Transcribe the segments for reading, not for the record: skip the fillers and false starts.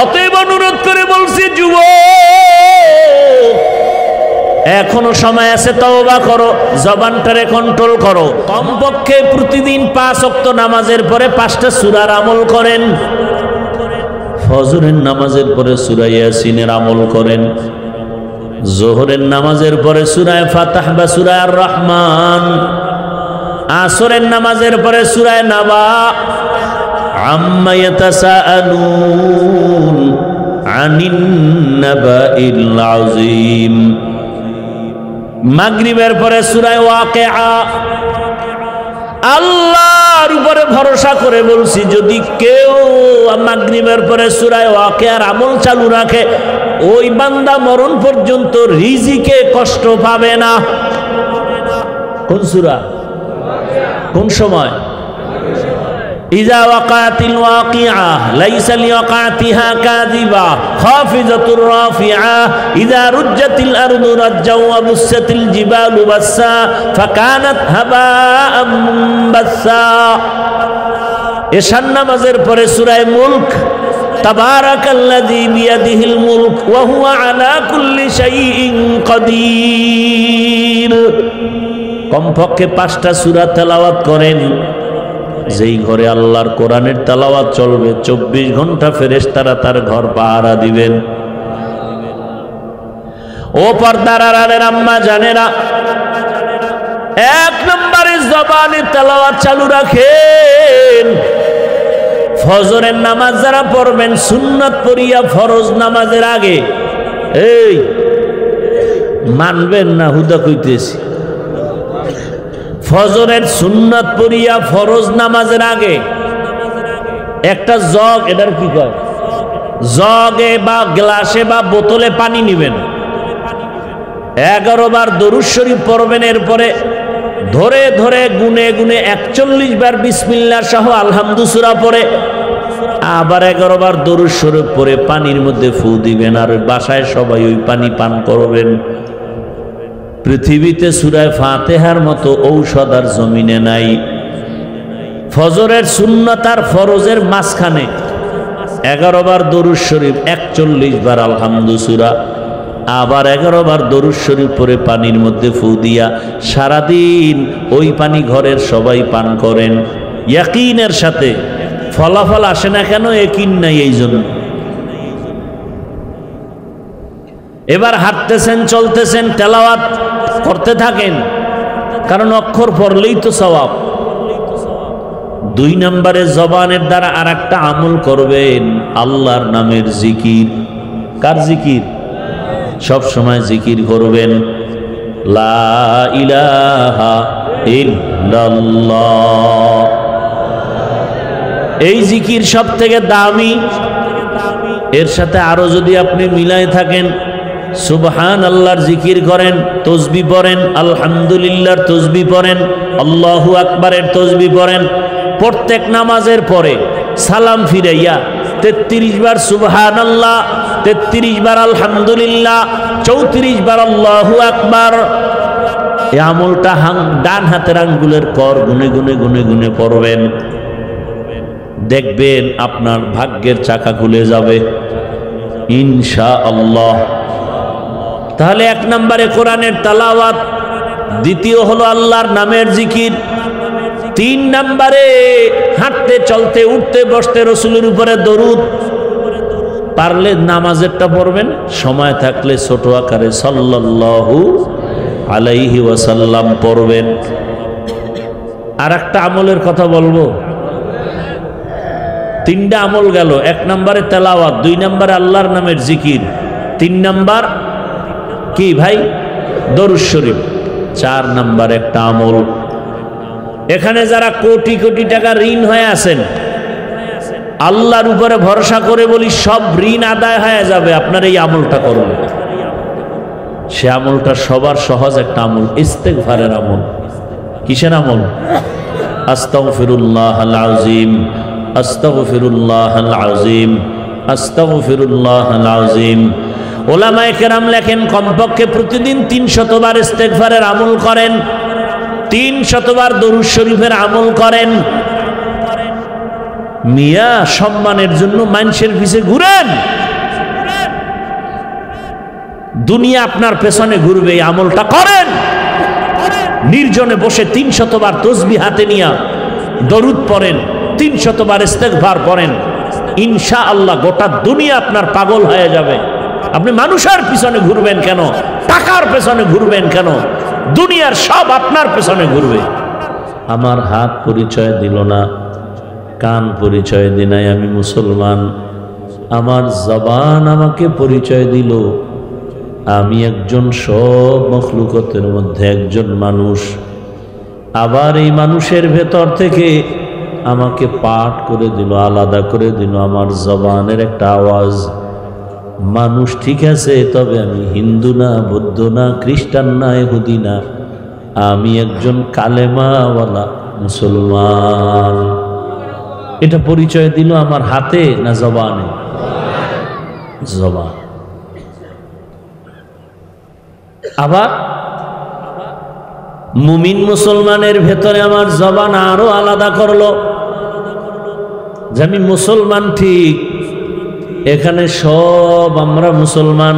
অতএব অনুরোধ করে বলছি, যুব এখনো সময় আছে, তওবা করো, জবানটারে কন্ট্রোল করো। কমপক্ষে প্রতিদিন 5 ওয়াক্ত নামাজের পরে 5টা সূরার আমল করেন। ফজরের নামাজের পরে সূরা ইয়াসিনের আমল করেন। যোহরের নামাজের পরে সূরা ফাতিহা বা সূরা আর রহমান। আসরের নামাজের পরে সূরা নাবা। আম্মা ইয়াতাসাআলুন আনিন নাবাইল আযীম। মাগরিবের পরে সূরা ওয়াকিআ। আল্লাহর উপরে ভরসা করে বলছি, যদি কেউ মাগরিবের পরে সূরা ওয়াকিআর আমল চালু রাখে, ওই বান্দা মরণ পর্যন্ত রিজিকে কষ্ট পাবে না। কোন সূরা? কোন সময়? ইযা ওয়াকাতিল ওয়াকিআ লাইসা লিওয়াকাতিহা কাযিবা খাফিজাতুর রাফিআ ইযা রুজ্জাতিল আরদু রাজ্জা ওয়া বুসাতিল জিবালু বাসসা ফাকানাত হাবাআম মুনবাসসা। এশার নামাজের পরে সূরা মুলক। তাবারাকাল্লাযী বিয়াদিহিল মুলক ওয়া হুয়া আলা কুল্লি শাইইন কাদির। কমপক্ষে 5টা সূরা তেলাওয়াত করেন। যেই ঘরে আল্লাহর কোরআনের তেলাওয়াত চলবে 24 ঘন্টা ফেরেশতারা তার ঘর পাহারা দিবেন। ও পর্দার আড়ালের আম্মা জানেরা, 1 নম্বরে জবানে তেলাওয়াত চালু রাখেন। ফজরের নামাজ যারা পড়বেন সুন্নাত পড়িয়া ফরজ নামাজের আগে, এই মানবেন না হুদা কইতেছি, ফজরের সুন্নাত পড়িয়া ফরজ নামাজের আগে একটা জগ, এটার কি কয়, জগে বা গ্লাসে বা বোতলে পানি নেবেন। 11 বার দরুদ শরীফ পড়বেন। এরপরে ধরে ধরে গুনে গুনে 41 বার বিসমিল্লাহ সহ আলহামদু সূরা পড়ে আবার 11 বার দরুদ শরীফ পড়ে পানির মধ্যে ফু দিবেন। আর বাসায় সবাই ওই পানি পান করবেন। পৃথিবীতে সূরা ফাতিহার মতো ঔষধ আর জমিনে নাই। ফজরের সুন্নাত আর ফরজের মাঝখানে 11 বার দরুদ শরীফ, 41 বার আলহামদু সূরা, আবার 11 বার দরুদ শরীফ পরে পানির মধ্যে ফু দিয়া সারাদিন ওই পানি ঘরের সবাই পান করেন ইয়াকিনের সাথে। ফলাফল আসে না কেন? ইয়াকিন নাই এই জন্য। এবার হাঁটতেছেন, চলতেছেন, তেলাওয়াত করতে থাকেন, কারণ অক্ষর পড়লেই তো সওয়াব। 2 নম্বরে জবানের দ্বারা আর একটা আমল করবেন, আল্লাহর নামের জিকির। কার জিকির? সব সময় জিকির করবেন, লা ইলাহা ইল্লাল্লাহ। এই জিকির সব থেকে দামি। এর সাথে আরো যদি আপনি মিলাই থাকেন, সুবহান আল্লাহর জিকির করেন, তসবিহ পড়েন, আলহামদুলিল্লাহর তসবিহ পড়েন, আল্লাহু আকবারের তসবিহ পড়েন, প্রত্যেক নামাজের পরে সালাম ফিরাইয়া 33 বার সুবহান আল্লাহ, 33 বার আলহামদুলিল্লাহ, 34 বার আল্লাহু আকবার। এই আমলটা ডান হাতের আঙ্গুলের কর গুনে গুনে গুনে গুনে পড়বেন। দেখবেন আপনার ভাগ্যের চাকা খুলে যাবে ইনশাআল্লাহ। তাহলে 1 নম্বরে কোরআনের তেলাওয়াত, দ্বিতীয় হলো আল্লাহর নামের জিকির, 3 নম্বরে হাঁটতে চলতে উঠতে বসতে রসুলের উপরে দরুদ। পারলে নামাজেরটা পড়বেন, সময় থাকলে ছোট আকারে সাল্লাল্লাহু আলাইহি ওয়াসাল্লাম পড়বেন। আর একটা আমলের কথা বলবো, 3টা আমল গেল। 1 নম্বরে তেলাওয়াত, 2 নম্বরে আল্লাহর নামের জিকির, 3 নম্বর কি ভাই? দরুদ শরীফ। 4 নম্বর একটা আমল, এখানে যারা কোটি কোটি টাকা ঋণ হয়ে আছেন, আল্লাহর উপরে ভরসা করে বলি সব ঋণ আদায় হয়ে যাবে আপনার এই আমলটা করুন। সে আমলটা সবার সহজ একটা আমল, ইস্তেগফারের আমল। কিসের আমল? আস্তাগফিরুল্লাহাল আযীম, আস্তাগফিরুল্লাহাল আযীম, আস্তাগফিরুল্লাহাল আযীম। ওলামায়ে কেরাম লেখেন কমপক্ষে প্রতিদিন 300 বার ইস্তেগফারের আমল করেন, 300 বার দরুদ শরীফের আমল করেন। মিয়া সম্মানের জন্য মানুষের পিছে ঘুরেন, দুনিয়া আপনার পেছনে ঘুরবে, এই আমলটা করেন। নির্জনে বসে 300 বার তসবিহ হাতে নিয়া দরুদ পড়েন, 300 বার ইস্তেগফার পড়েন, ইনশাআল্লাহ গোটা দুনিয়া আপনার পাগল হয়ে যাবে। আপনি মানুষের পিছনে ঘুরবেন কেন? টাকার পেছনে ঘুরবেন কেন? দুনিয়ার সব আপনার পেছনে ঘুরবে। আমার হাত পরিচয় দিল না, কান পরিচয় দিনাই আমি মুসলমান, আমার জবান আমাকে পরিচয় দিল আমি একজন সব মখলুকতের মধ্যে একজন মানুষ। আবার এই মানুষের ভেতর থেকে আমাকে পাঠ করে দিল, আলাদা করে দিল আমার জবানের একটা আওয়াজ। মানুষ ঠিক আছে, তবে আমি হিন্দু না, বৌদ্ধ না, খ্রিস্টান না, ইহুদি না, আমি একজন কালেমাওয়ালা মুসলমান। এটা পরিচয় দিল আমার হাতে না জবানে? জবান। আবার মুমিন মুসলমানের ভেতরে আমার জবান আরো আলাদা করলো যে আমি মুসলমান ঠিক, এখানে সব আমরা মুসলমান।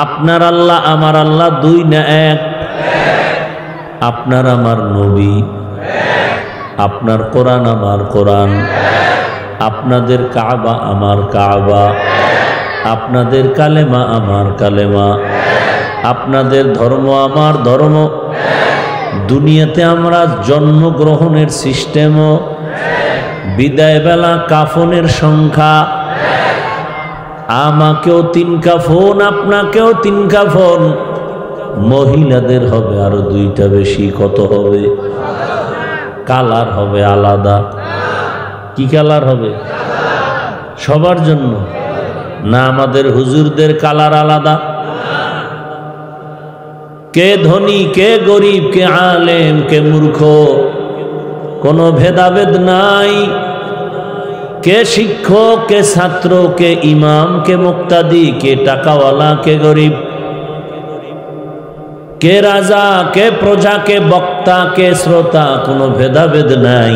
আপনার আল্লাহ আমার আল্লাহ দুই না এক? আপনার আমার নবী, আপনার কোরআন আমার কোরআন, আপনাদের কাবা আমার কাবা, আপনাদের কালেমা আমার কালেমা, আপনাদের ধর্ম আমার ধর্ম। দুনিয়াতে আমরা জন্মগ্রহণের সিস্টেমও, বিদায় বেলা কাফনের সংখ্যা, আমাকেও 3 কাফন, আপনাকেও 3 কাফন, মহিলাদের হবে আরো 2টা বেশি। কত হবে? কালার হবে আলাদা। কি কালার হবে? সবার জন্য না? আমাদের হুজুরদের কালার আলাদা? কে ধনী, কে গরিব, কে আলেম, কে মূর্খ, কোনো ভেদাভেদ নাই। কে শিক্ষক, কে ছাত্র, কে ইমাম, কে মুক্তাদি, কে টাকাওয়ালা, কে গরিব, কে রাজা, কে প্রজা, কে বক্তা, কে শ্রোতা, কোনো ভেদাভেদ নাই।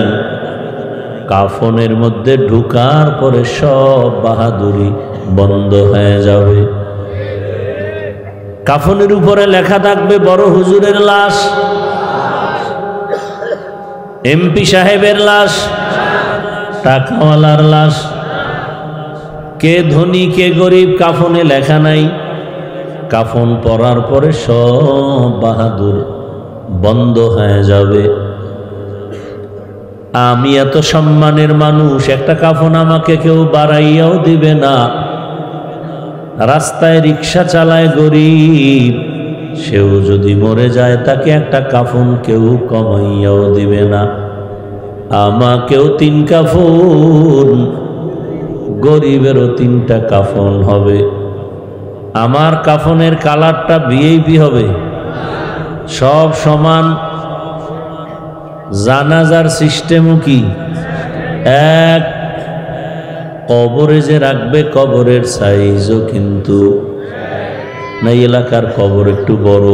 কাফনের মধ্যে ঢুকার পরে সব বাহাদুরি বন্ধ হয়ে যাবে। কাফনের উপরে লেখা থাকবে বড় হুজুরের লাশ, এমপি সাহেবের লাশ, টাকাওয়ালার লাশ। কে ধনী কে গরিব কাফনে লেখা নাই। কাফন পরার পরে সব বাহাদুর বন্ধ হয়ে যাবে। আমি এত সম্মানের মানুষ, একটা কাফন আমাকে কেউ বাড়াইয়াও দিবে না। রাস্তায় রিক্সা চালায় গরিব, সেও যদি মরে যায় তাকে একটা কাফন কেউ কমাইয়াও দিবে না। আমাকেও 3 কাফন, গরিবেরও 3টা কাফন হবে। আমার কাফনের কালারটা ভিআইপি হবে, সব সমান। জানাজার সিস্টেমও কি এক? কবরে যে রাখবে কবরের সাইজও কিন্তু না, এলাকার কবর একটু বড়,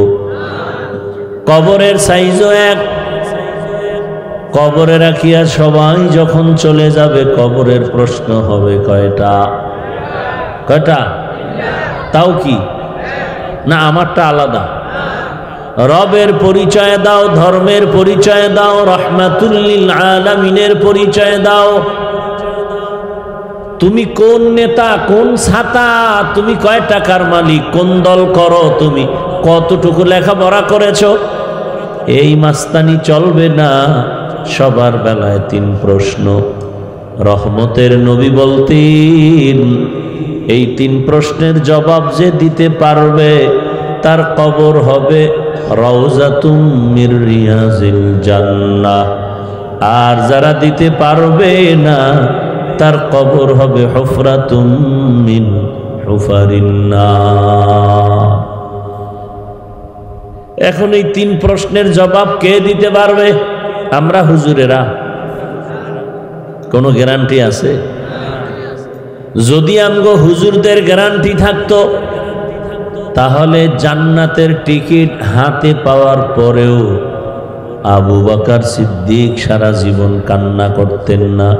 কবরের সাইজও এক। কবরে রাখিয়া সবাই যখন চলে যাবে কবরের প্রশ্ন হবে কয়টা? কয়টা? তাও কি না আমারটা আলাদা? রবের পরিচয় দাও, ধর্মের পরিচয় দাও, রাহমাতুল লিল আলামিনের পরিচয় দাও। তুমি কোন নেতা, কোন ছাতা, তুমি কয় টাকার মালিক, কোন দল করো, তুমি কতটুকু লেখাপড়া করেছো, এই মাস্তানি চলবে না। সবার বেলায় 3 প্রশ্ন। রহমতের নবী বলতেন এই 3 প্রশ্নের জবাব যে দিতে পারবে তার কবর হবে রাউজাতুম মির রিয়াজিল জান্নাহ, আর যারা দিতে পারবে না তার কবর হবে হুফরাতুম মিন হুফারিন নার। এখন এই 3 প্রশ্নের জবাব কে দিতে পারবে? আমরা হুজুরেরা। কোনো গ্যারান্টি আছে? যদি আমগো হুজুরদের গ্যারান্টি থাকতো তাহলে জান্নাতের টিকিট হাতে পাওয়ার পরেও আবু বকর সিদ্দিক সারা জীবন কান্না করতেন না।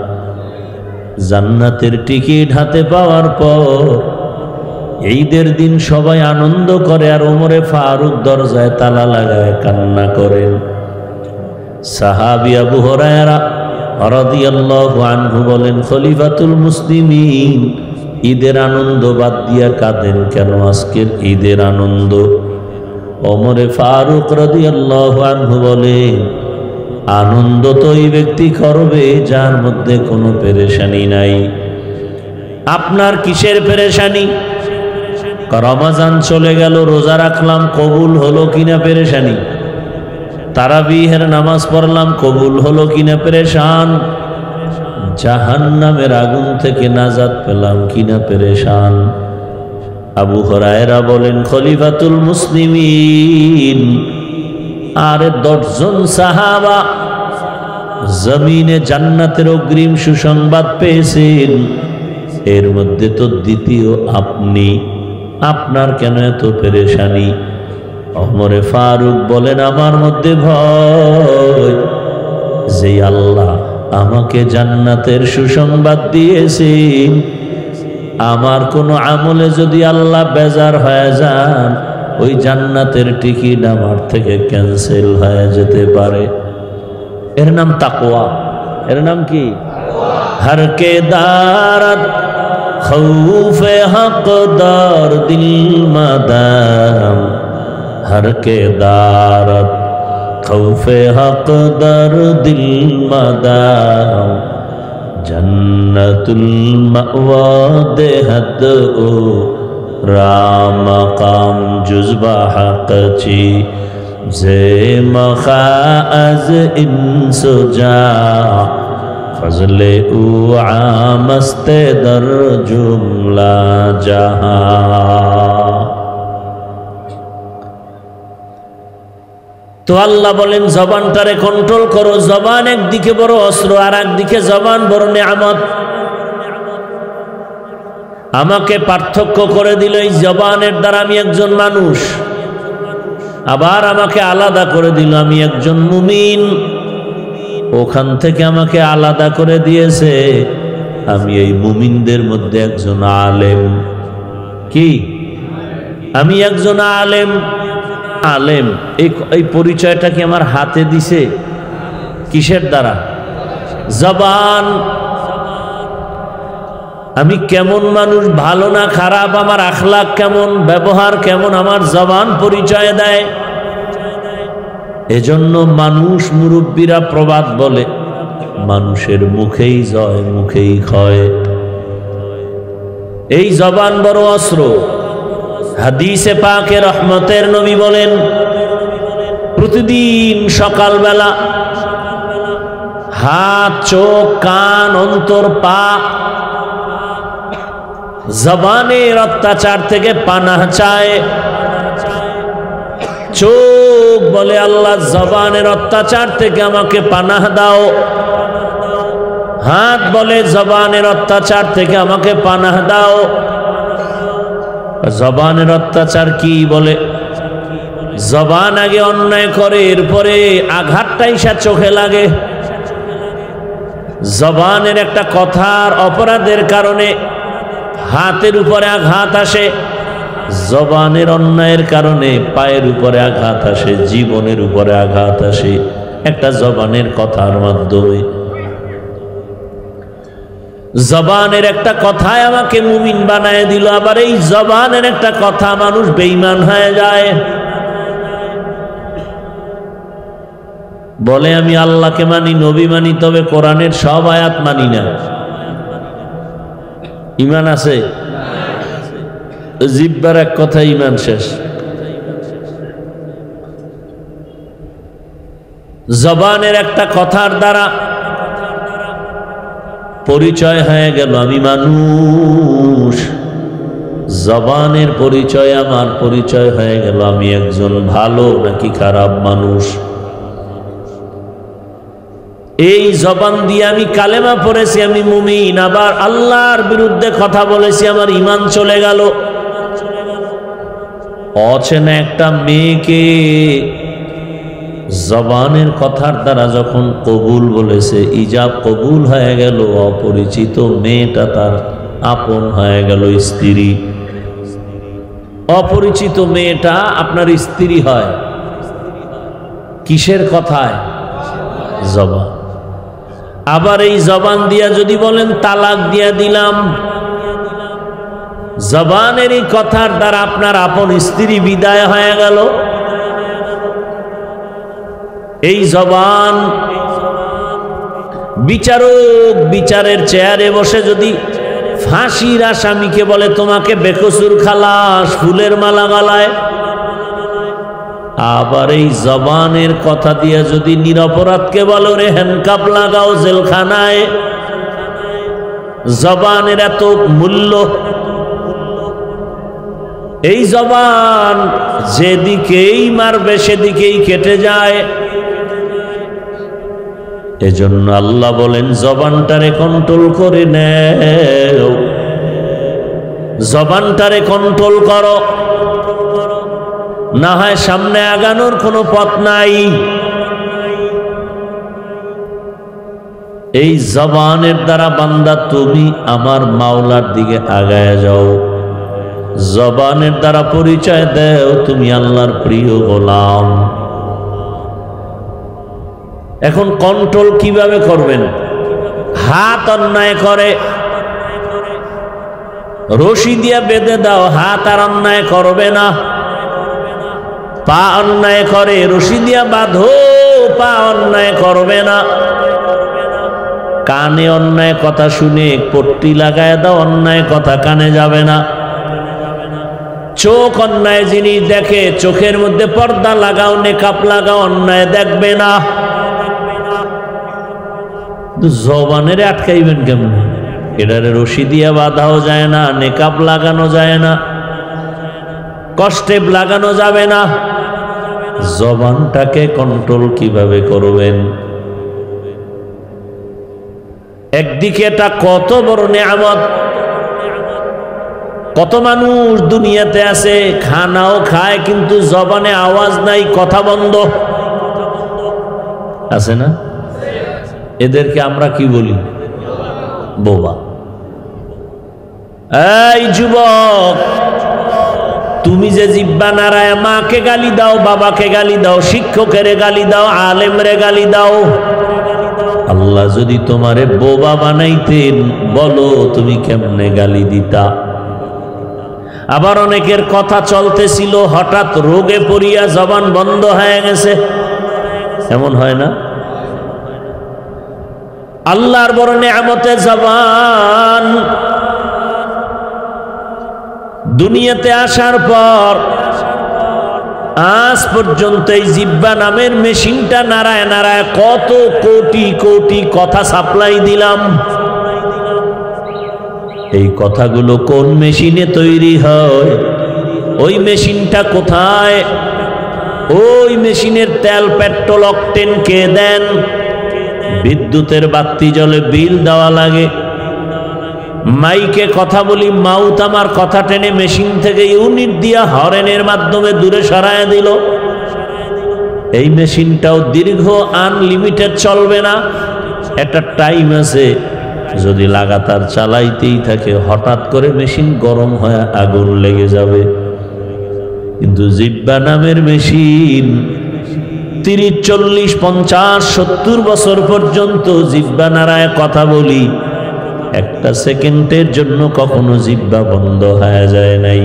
জান্নাতের টিকিট হাতে পাওয়ার পর ঈদের দিন সবাই আনন্দ করে, আর ওমরে ফারুক দরজায় তালা লাগায় কান্না করেন। সাহাবী আবু হুরায়রা রাদিয়াল্লাহু আনহু বলেন, খলিফাতুল মুসলিমিন ঈদের আনন্দ বাদ দিয়া কাঁদেন কেন? আজকের ঈদের আনন্দ। ওমরে ফারুক রাদিয়াল্লাহু আনহু বলেন, আনন্দ তো ওই ব্যক্তি করবে যার মধ্যে কোনো পেরেশানি নাই। আপনার কিসের পেরেশানি? রমাজান চলে গেল, রোজা রাখলাম, কবুল হলো কিনা পেরেশানি। তারাবিহের নামাজ পড়লাম, কবুল হলো কিনা পেরেশান। জাহান্নামের আগুন থেকে নাজাত পেলাম কিনা পেরেশান। আবু হুরায়রা বলেন, খলিফাতুল মুসলিমিন আর 10 জন সাহাবা জমিনে জান্নাতের অগ্রিম সুসংবাদ পেয়েছেন, এর মধ্যে তো দ্বিতীয় আপনি, আপনার কেন এত পেরেশানি? ওমরে ফারুক বলেন, আমার মধ্যে ভয় যে আল্লাহ আমাকে জান্নাতের সুসংবাদ দিয়েছেন, আমার কোনো আমলে যদি আল্লাহ বেজার হয়ে যান, ওই জান্নাতের টিকিট আমার থেকে ক্যান্সেল হয়ে যেতে পারে। এর নাম তাকওয়া। এর নাম কি? হর কে দারত খৌফে হকদার দিল মাদাম, হর কে দারত খৌফে হকদার দিল মাদাম, জন্নতুল মাওয়া দেহদ ও রাম কাম জুজবা হক চি জে মখা আজ ইনসুজা ফজলে উ আমস্তে দর জুমলা জাহা। তো আল্লাহ বলেন, জবানটারে কন্ট্রোল করো। জবান একদিকে বড় অস্ত্র, আর একদিকে জবান বড় নেয়ামত। আমাকে পার্থক্য করে দিল এই জবানের দ্বারা আমি একজন মানুষ, আবার আমাকে আলাদা করে দিল আমি একজন মুমিন। ওখান থেকে আমাকে আলাদা করে দিয়েছে আমি এই মুমিনদের মধ্যে একজন আলেম। কি? আমি একজন আলেম। আলেম এই পরিচয়টা কি আমার হাতে দিছে? কিসের দ্বারা? জবান। আমি কেমন মানুষ, ভালো না খারাপ, আমার আখলাক কেমন, ব্যবহার কেমন, আমার জবান পরিচয় দেয়। এজন্য মানুষ, মুরব্বীরা প্রবাদ বলে, মানুষের মুখেই জয় মুখেই ক্ষয়। এই জবান বড় অস্ত্র। হাদিসে পাকে রহমতের নবী বলেন, প্রতিদিন সকালবেলা হাত, চোখ, কান, অন্তর, পা জবানের অত্যাচার থেকে পানাহ চায়। চোখ বলে, আল্লাহ জবানের অত্যাচার থেকে আমাকে পানাহ দাও। হাত বলে, জবানের অত্যাচার থেকে আমাকে পানাহ দাও। জবানের অত্যাচার কি বলে? জবান আগে অন্যায় করে, এরপরে আঘাতটাই সে চোখে লাগে। জবানের একটা কথার অপরাধের কারণে হাতের উপরে আঘাত আসে, জবানের অন্যায়ের কারণে পায়ের উপরে আঘাত আসে, জীবনের উপরে আঘাত আসে একটা জবানের কথার মাধ্যমে। জবানের একটা কথায় আমাকে মুমিন বানায় দিল, আবার এই জবানের একটা কথা মানুষ বেঈমান হয়ে যায়। বলে আমি আল্লাহকে মানি, নবী মানি, তবে কোরআনের সব আয়াত মানি না। ঈমান আছে? জিহ্বার এক কথা, ঈমান শেষ। জবানের একটা কথার দ্বারা পরিচয় হয়ে গেল আমি মানুষ। জবানের পরিচয়, আমার পরিচয় হয়ে গেল আমি একজন ভালো নাকি খারাপ মানুষ। এই জবান দিয়ে আমি কালেমা পড়েছি, আমি মুমিন, আবার আল্লাহর বিরুদ্ধে কথা বলেছি, আমার ঈমান চলে গেল। অচেনা একটা মেয়েকে জবানের কথার দ্বারা যখন কবুল বলেছে, ইজাব কবুল হয়ে গেল, অপরিচিত মেয়েটা তার আপন হয়ে গেল স্ত্রী। অপরিচিত মেয়েটা আপনার স্ত্রী হয় কিসের কথায়? জবান। আবার এই জবান দিয়া যদি বলেন তালাক দিয়া দিলাম, জবানের এই কথার দ্বারা আপনার আপন স্ত্রী বিদায় হয়ে গেল। এই জবান বিচারক বিচারের চেয়ারে বসে যদি ফাঁসির আসামিকে বলে তোমাকে বেকসুর খালাস, ফুলের মালা গলায়, আবার এই জবানের কথা দিয়ে যদি নিরপরাধকে বলো রে হ্যান্ডকাপ লাগাও জেলখানায়, জবানের এত মূল্য। এই জবান যেদিকেই মারবে সেদিকেই কেটে যায়। এজন্য আল্লাহ বলেন জবানটারে কন্ট্রোল করে নেও, জবানটারে কন্ট্রোল করো, না হয় সামনে আগানোর কোনো পথ নাই। এই জবানের দ্বারা বান্দা তুমি আমার মাওলার দিকে আগায় যাও, জবানের দ্বারা পরিচয় দেও তুমি আল্লাহর প্রিয় গোলাম। এখন কন্ট্রোল কিভাবে করবেন? হাত অন্যায় করে রশি দিয়া বেঁধে দাও, হাত আর অন্যায় করবে না। পা অন্যায় করে রশি দিয়া বাঁধো, পা অন্যায় করবে না। কানে অন্যায় কথা শুনে পট্টি লাগায় দাও, অন্যায় কথা কানে যাবে না। চোখ অন্যায় জিনিস দেখে, চোখের মধ্যে পর্দা লাগাও, নেকাপ লাগাও, অন্যায় দেখবে না। জবানের আটকাইবেন কেমন? এটারে রশি দিয়া বাঁধাও যায় না, নেকাপ লাগানো যায় না, কষ্টে লাগানো যাবে না। জবানটাকে কন্ট্রোল কিভাবে করবেন? একদিকে এটা কত বড় নিয়ামত। কত মানুষ দুনিয়াতে আছে খানাও খায় কিন্তু জবানে আওয়াজ নাই, কথা বন্ধ আছে না? এদেরকে আমরা কি বলি? বোবা। এই যুবক, তুমি যে জিব্বা নাড়ায় মাকে গালি দাও, বাবাকে গালি দাও, শিক্ষকের গালি দাও, আলেমরে গালি দাও, আল্লাহ যদি তোমারে বোবা বানাইতেন বলো তুমি কেমনে গালি দিতা? আবার অনেকের কথা চলতেছিল, হঠাৎ রোগে পড়িয়া জবান বন্ধ হয়ে গেছে, এমন হয় না? আল্লাহর বড় নিয়ামতে জবান। দুনিয়াতে আসার পর আজ পর্যন্ত এই জিহ্বা নামের মেশিনটা নাড়ায় নাড়ায় কত কোটি কোটি কথা সাপ্লাই দিলাম। এই কথাগুলো কোন মেশিনে তৈরি হয়? ওই মেশিনটা কোথায়? ওই মেশিনের তেল পেট্রোল অকটেন কে দেন? বিদ্যুতের বাতি জ্বলে বিল দেওয়া লাগে। মাইকে কথা বলি, মাউথ আমার কথা টেনে মেশিন থেকে ইউনিট দিয়া হরেনের মাধ্যমে দূরে সরায় দিল। এই মেশিনটাও দীর্ঘ আনলিমিটেড চলবে না, একটা টাইম আছে। যদি লাগাতার চালাইতেই থাকে হঠাৎ করে মেশিন গরম হয়ে আগুন লেগে যাবে। কিন্তু জিহ্বা নামের মেশিন 30, 40, 50, 70 বছর পর্যন্ত জিহ্বা নাড়ায় কথা বলি, একটা সেকেন্ডের জন্য কখনো জিহ্বা বন্ধ হয়ে যায় নাই।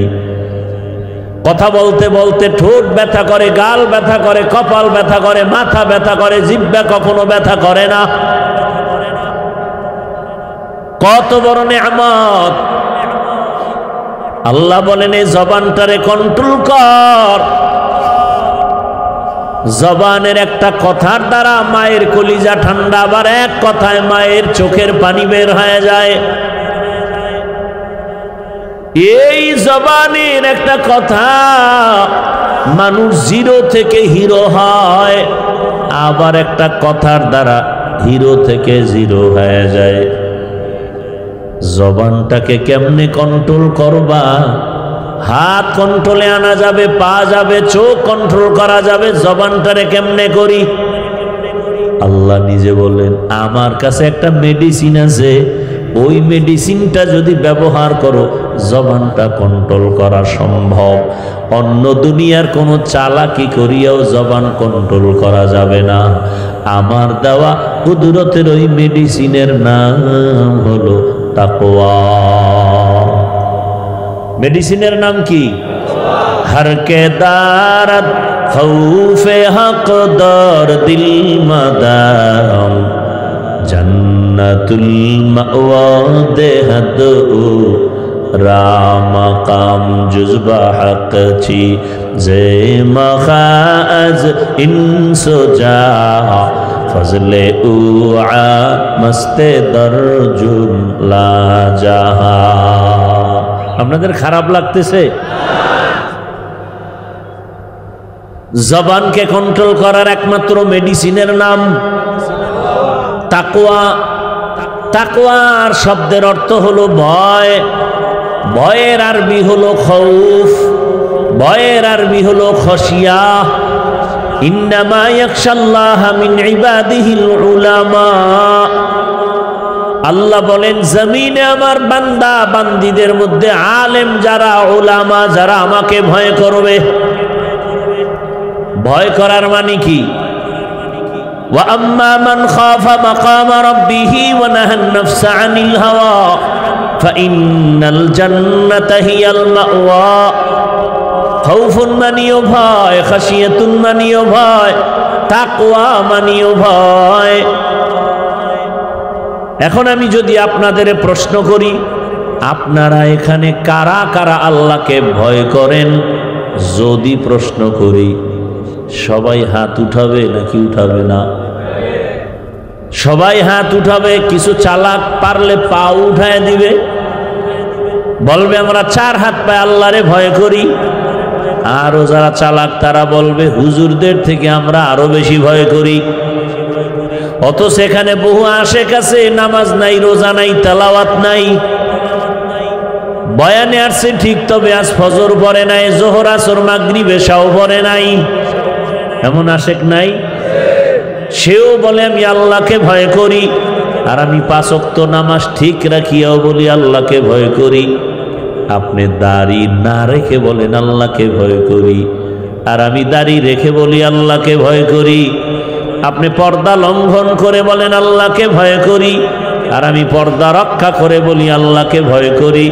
কথা বলতে বলতে ঠোঁট ব্যথা করে, গাল ব্যথা করে, কপাল ব্যথা করে, মাথা ব্যথা করে, জিহ্বা কখনো ব্যথা করে না। কত বড় নিয়ামত! আল্লাহ বলেন এই জবানটারে কন্ট্রোল কর। জবানের একটা কথার দ্বারা মায়ের কলিজা ঠান্ডা, আবার এক কথায় মায়ের চোখের পানি বের হয়ে যায়। এই জবানের একটা কথা মানুষ জিরো থেকে হিরো হয়, আবার একটা কথার দ্বারা হিরো থেকে জিরো হয়ে যায়। জবানটাকে কেমনে কন্ট্রোল করবা? হাত কন্ট্রোলে আনা যাবে, পা যাবে, চোখ কন্ট্রোল করা যাবে, জবানটারে কেমনে করি? আল্লাহ নিজে বলেন আমার কাছে একটা মেডিসিন আছে, ওই মেডিসিনটা যদি ব্যবহার করো জবানটা কন্ট্রোল করা সম্ভব। অন্য দুনিয়ার কোনো চালাকি করিয়াও জবান কন্ট্রোল করা যাবে না। আমার দেওয়া কুদরতের ওই মেডিসিনের নাম হলো তাকওয়া। মেডিসিনের নাম কি? হর কে দারত খৌফে হক দর দিল মাদাম জন্নতুল মাওয়া দেহদ রাম কাম জুজবা হক ছি জে মখাজ ইনসো যা ফজলে উআ মস্তে দরজুম লা জাহা। আপনাদের খারাপ লাগতেছে? জবানকে কন্ট্রোল করার একমাত্র মেডিসিনের নাম তাকওয়া। তাকওয়ার শব্দের অর্থ হলো ভয়। ভয়ের আরবি হলো খৌফ, ভয়ের আরবি হলো খশিয়া। ইন্নামা ইয়াখশাল্লাহ মিন ইবাদিহিল উলামা। আল্লাহ বলেন জমিনে আমার বান্দা বান্দীদের মধ্যে আলেম যারা, উলামা যারা আমাকে ভয় করবে। ভয় করার মানে কি? ওয়া আম্মা মান খাফা মাকামা রাব্বিহি ওয়া নাহান নাফসা আনিল হাওয়া ফাইন্নাল জান্নাতা হিয়াল মাওয়া। খাউফুন মানিও ভয়, খাশিয়াতুন মানিও ভয়, তাকওয়া মানিও ভয়। এখন আমি যদি আপনাদের প্রশ্ন করি, আপনারা এখানে কারা কারা আল্লাহকে ভয় করেন? যদি প্রশ্ন করি সবাই হাত উঠাবে নাকি উঠাবে না? সবাই হাত উঠাবে। কিছু চালাক পারলে পা উঠায় দিবে, বলবে আমরা 4 হাত পায়ে আল্লাহরে ভয় করি। আরো যারা চালাক তারা বলবে হুজুরদের থেকে আমরা আরো বেশি ভয় করি। অত সেখানে বহু আশেক আছে, নামাজ নাই, রোজা নাই, তেলাওয়াত নাই, বয়ানে আসছে ঠিক, তবে আজ ফজর পড়ে নাই, জোহর আসর মাগরিব এশাও পড়ে নাই। এমন আশেক নাই? সেও বলে আমি আল্লাহকে ভয় করি, আর আমি 5 ওয়াক্ত নামাজ ঠিক রাখিয়াও বলি আল্লাহকে ভয় করি। আপনি দাড়ি না রেখে বলেন আল্লাহকে ভয় করি, আর আমি দাড়ি রেখে বলি আল্লাহকে ভয় করি। আপনি পর্দা লঙ্ঘন করে বলেন আল্লাহকে ভয় করি, আর আমি পর্দা রক্ষা করে বলি আল্লাহকে ভয় করি।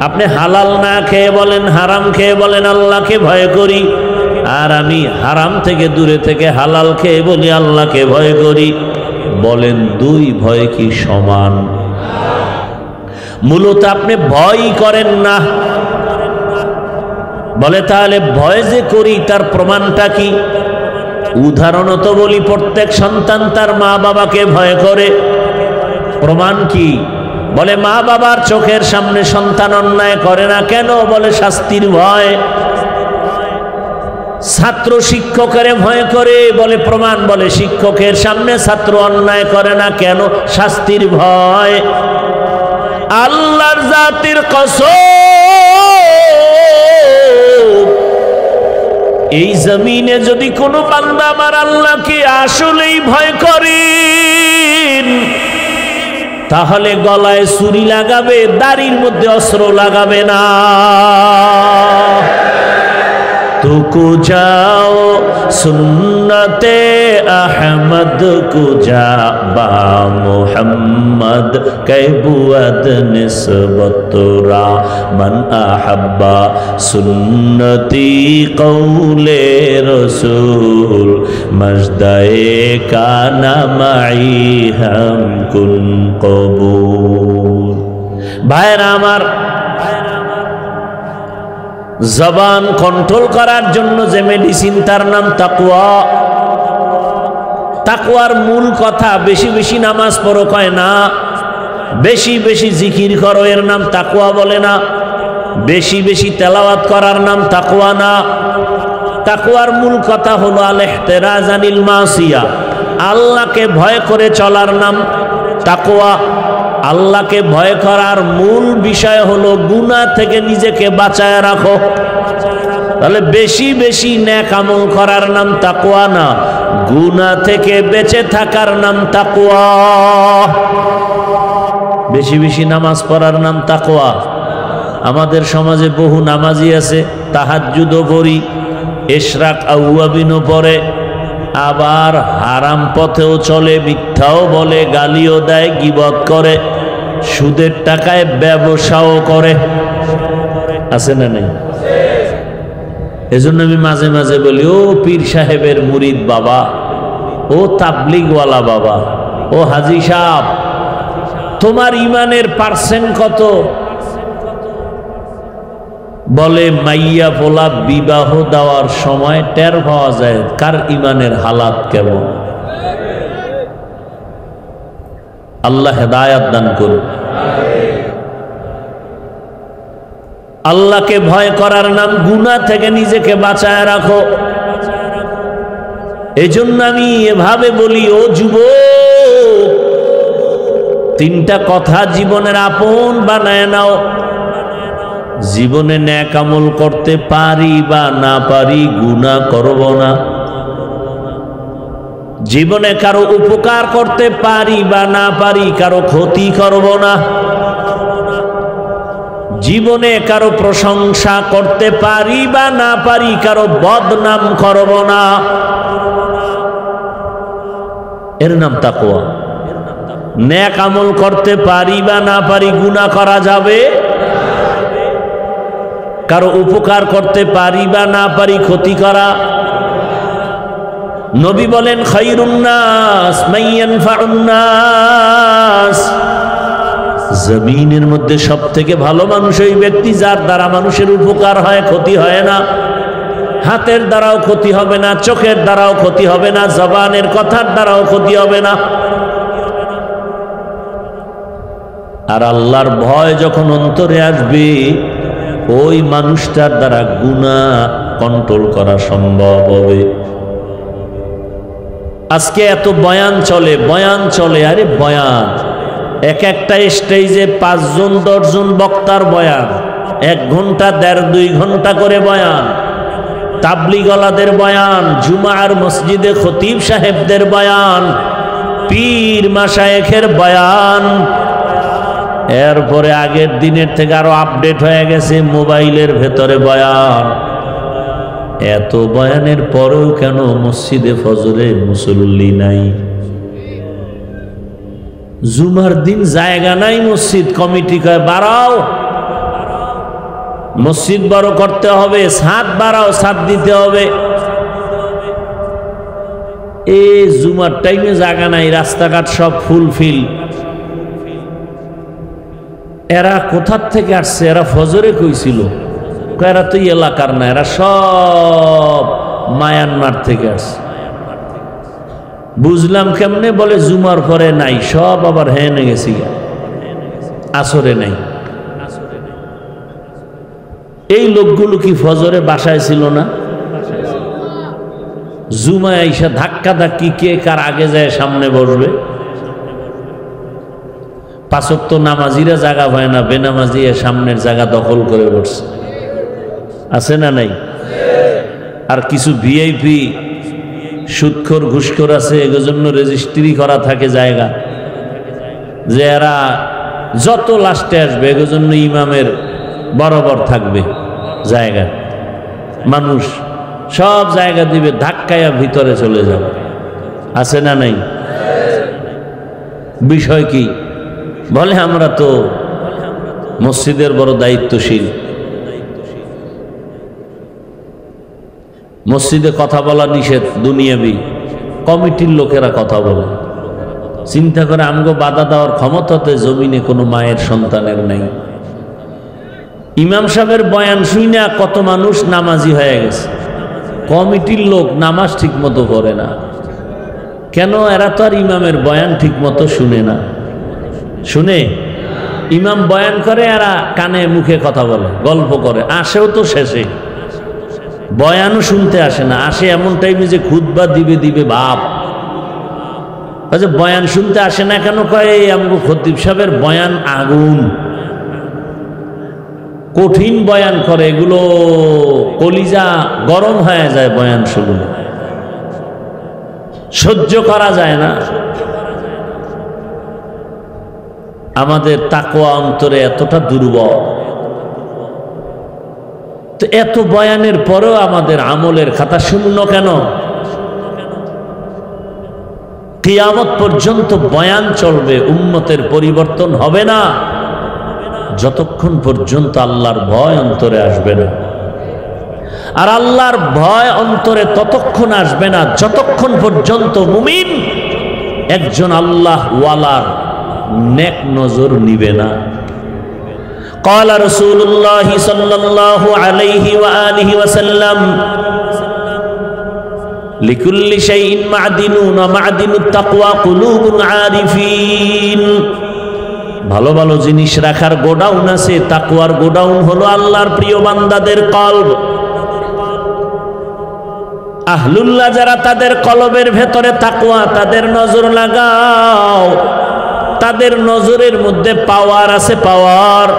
আপনি হালাল না খেয়ে বলেন, হারাম খেয়ে বলেন আল্লাহকে ভয় করি, আর আমি হারাম থেকে দূরে থেকে হালাল খেয়ে বলি আল্লাহকে ভয় করি। বলেন 2 ভয় কি সমান? মূলত আপনি ভয় করেন না। বলে তাহলে ভয় যে করি তার প্রমাণটা কি? উদাহরণত বলি, প্রত্যেক সন্তান তার মা বাবাকে ভয় করে। প্রমাণ কি? বলে মা বাবার চোখের সামনে সন্তান অন্যায় করে না কেন? বলে শাস্তির ভয়। ছাত্র শিক্ষকের ভয় করে, বলে প্রমাণ, বলে শিক্ষকের সামনে ছাত্র অন্যায় করে না কেন? শাস্তির ভয়। আল্লাহর জাতির কসম, এই জমিনে যদি কোনো বান্দা আমার আল্লাহকে আসলেই ভয় করেন, তাহলে গলায় ছুরি লাগাবে, দাড়ির মধ্যে অস্ত্র লাগাবে না। तुको जाओ सुन्नते अहमद को जा बा मुहम्मद कैबुअद निस्बतुरा मन अहब्बा सुन्नती कौले रसूल मजदाए का नमाई हम कुन कबूल। भाईरा आमार, জবান কন্ট্রোল করার জন্য যে মেডিসিন তার নাম তাকওয়া। তাকওয়ার মূল কথা বেশি বেশি নামাজ পড়ো কয় না, বেশি বেশি জিকির করো এর নাম তাকওয়া বলে না, বেশি বেশি তেলাওয়াত করার নাম তাকওয়া না। তাকওয়ার মূল কথা হলো আল ইহতিরাজ আনিল মাসিয়া, আল্লাহকে ভয় করে চলার নাম তাকওয়া। আল্লাহকে ভয় করার মূল বিষয় হলো গুনাহ থেকে নিজেকে বাঁচায় রাখো। তাহলে বেশি বেশি নেক আমল করার নাম তাকওয়া না, গুনাহ থেকে বেঁচে থাকার নাম তাকওয়া। বেশি বেশি নামাজ পড়ার নাম তাকওয়া। আমাদের সমাজে বহু নামাজি আছে, তাহাজ্জুদও পড়ি, ইশরাক আউয়াবিনও পড়ে, আবার হারাম পথেও চলে, মিথ্যাও বলে, গালিও দেয়, গীবত করে, সুদের টাকায় ব্যবসাও করে। আছে না নেই? এজন্য আমি মাঝে মাঝে বলি, ও পীর সাহেবের মুরিদ বাবা, ও তাবলিগওয়ালা বাবা, ও হাজি সাহেব, তোমার ইমানের পার্সেন্ট কত? বলে মাইয়া পোলা বিবাহ দেওয়ার সময় টের পাওয়া যায় কার ইমানের হালাত কেমন। আল্লাহ হেদায়াত দান করুন। আল্লাহকে ভয় করার নাম গুনাহ থেকে নিজেকে বাঁচায় রাখো। এজন্য আমি এভাবে বলি, ও যুবক, তিনটা কথা জীবনের আপন বানায় নাও। জীবনে নেক আমল করতে পারি বা না পারি, গুনাহ করব না। জীবনে কারো উপকার করতে পারি বা না পারি, কারো ক্ষতি করব না। জীবনে কারো প্রশংসা করতে পারি বা না পারি, কারো বদনাম করব না। এর নাম তাকওয়া। নেক আমল করতে পারি বা না পারি, গুনাহ করা যাবে। কারো উপকার করতে পারি বা না পারি, ক্ষতি করা। নবী বলেন, খায়রুন নাস মান ইয়ানফাউন নাস, জমিনের মধ্যে সবথেকে ভালো মানুষ ওই ব্যক্তি যার দ্বারা মানুষের উপকার হয়, ক্ষতি হয় না। হাতের দ্বারাও ক্ষতি হবে না, চোখের দ্বারাও ক্ষতি হবে না, জবানের কথার দ্বারাও ক্ষতি হবে না। আর আল্লাহর ভয় যখন অন্তরে আসবে, ওই মানুষটার দ্বারা গুনাহ কন্ট্রোল করা সম্ভব হবে। আজকে এত বয়ান চলে, বয়ান চলে, আরে বয়ান এক একটা স্টেজে 5 জন 10 জন বক্তার বয়ান, 1 ঘন্টা 1.5-2 ঘন্টা করে বয়ান, তাবলিগওয়ালাদের বয়ান, জুমার মসজিদে খতিব সাহেবদের বয়ান, পীর মাশায়েখের বয়ান। এরপরে আগের দিনের থেকে আরো আপডেট হয়ে গেছে মোবাইলের ভেতরে বয়ান। এত বয়ানের পরেও কেন মসজিদে ফজরে মুসল্লি নাই? জুমার দিন জায়গা নাই, মসজিদ কমিটি কয় বাড়াও, মসজিদ বড় করতে হবে, ছাদ বাড়াও, ছাদ দিতে হবে। এই জুমার টাইমে জায়গা নাই, রাস্তাঘাট সব ফুলফিল। এরা কোথার থেকে আসছে? এরা ফজরে কইছিল, এরা তো এলাকার না, এরা সব মায়ানমার থেকে আসছে। বুঝলাম কেমনে? বলে জুমার পরে নাই, সব আবার হেনে গেছি, আসরে নাই। এই লোকগুলো কি ফজরে বাসায় ছিল না? জুমায় আইসা ধাক্কা ধাক্কি, কে কার আগে যায় সামনে বসবে। 5 ওয়াক্ত নামাজিরা জায়গা পায় না, বেনামাজি সামনের জায়গা দখল করে বসছে। আছে না নাই? আর কিছু ভিআইপি সুদখোর ঘুষখোর আছে, এর জন্য রেজিস্ট্রি করা থাকে জায়গা, যে এরা যত লাস্টে আসবে এর জন্য ইমামের বরাবর থাকবে জায়গা। মানুষ সব জায়গা দিবে, ধাক্কায়া ভিতরে চলে যাবে। আছে না নাই? বিষয় কি? বলে আমরা তো মসজিদের বড় দায়িত্বশীল, মসজিদে কথা বলা নিষেধ, দুনিয়াবি। কমিটির লোকেরা কথা বলে, চিন্তা করে আমগো বাধা দেওয়ার ক্ষমতাতে জমিনে কোনো মায়ের সন্তানের নাই। ইমাম সাহেবের বয়ান শুনে কত মানুষ নামাজি হয়ে গেছে। কমিটির লোক নামাজ ঠিক মতো করে না কেন? এরা তো আর ইমামের বয়ান ঠিক মতো শুনে না। শুনে ইমাম বয়ান করে, এরা কানে মুখে কথা বলে, গল্প করে, আসেও তো শেষে, বয়ানও শুনতে আসে না। আসে এমন টাইমে যে খুতবা দিবে ভাব। যে বয়ান শুনতে আসে না কেন? কয় আমগো খতিব সাহেবের বয়ান আগুন, কঠিন বয়ান করে, এগুলো কলিজা গরম হয়ে যায়, বয়ান শুনলে সহ্য করা যায় না। আমাদের তাকওয়া অন্তরে এতটা দুর্বল, তো এত বয়ানের পরেও আমাদের আমলের খাতা শূন্য কেন? কিয়ামত পর্যন্ত বয়ান চলবে, উম্মতের পরিবর্তন হবে না যতক্ষণ পর্যন্ত আল্লাহর ভয় অন্তরে আসবে না। আর আল্লাহর ভয় অন্তরে ততক্ষণ আসবে না যতক্ষণ পর্যন্ত মুমিন একজন আল্লাহ ওয়ালার নেক নজর নিবে না। قال رسول الله صلى الله عليه وآله وسلم لكل شيء معدن ومعدن التقوى قلوب العارفين। ভালো ভালো জিনিস রাখার গোডাউন আছে, তাকওয়ার গোডাউন হলো আল্লাহর প্রিয় বান্দাদের কলব। আহলুল্লাহ যারা, তাদের কলবের ভেতরে তাকওয়া, তাদের নজর লাগাও, তাদের নজরের মধ্যে পাওয়ার আছে, পাওয়ার।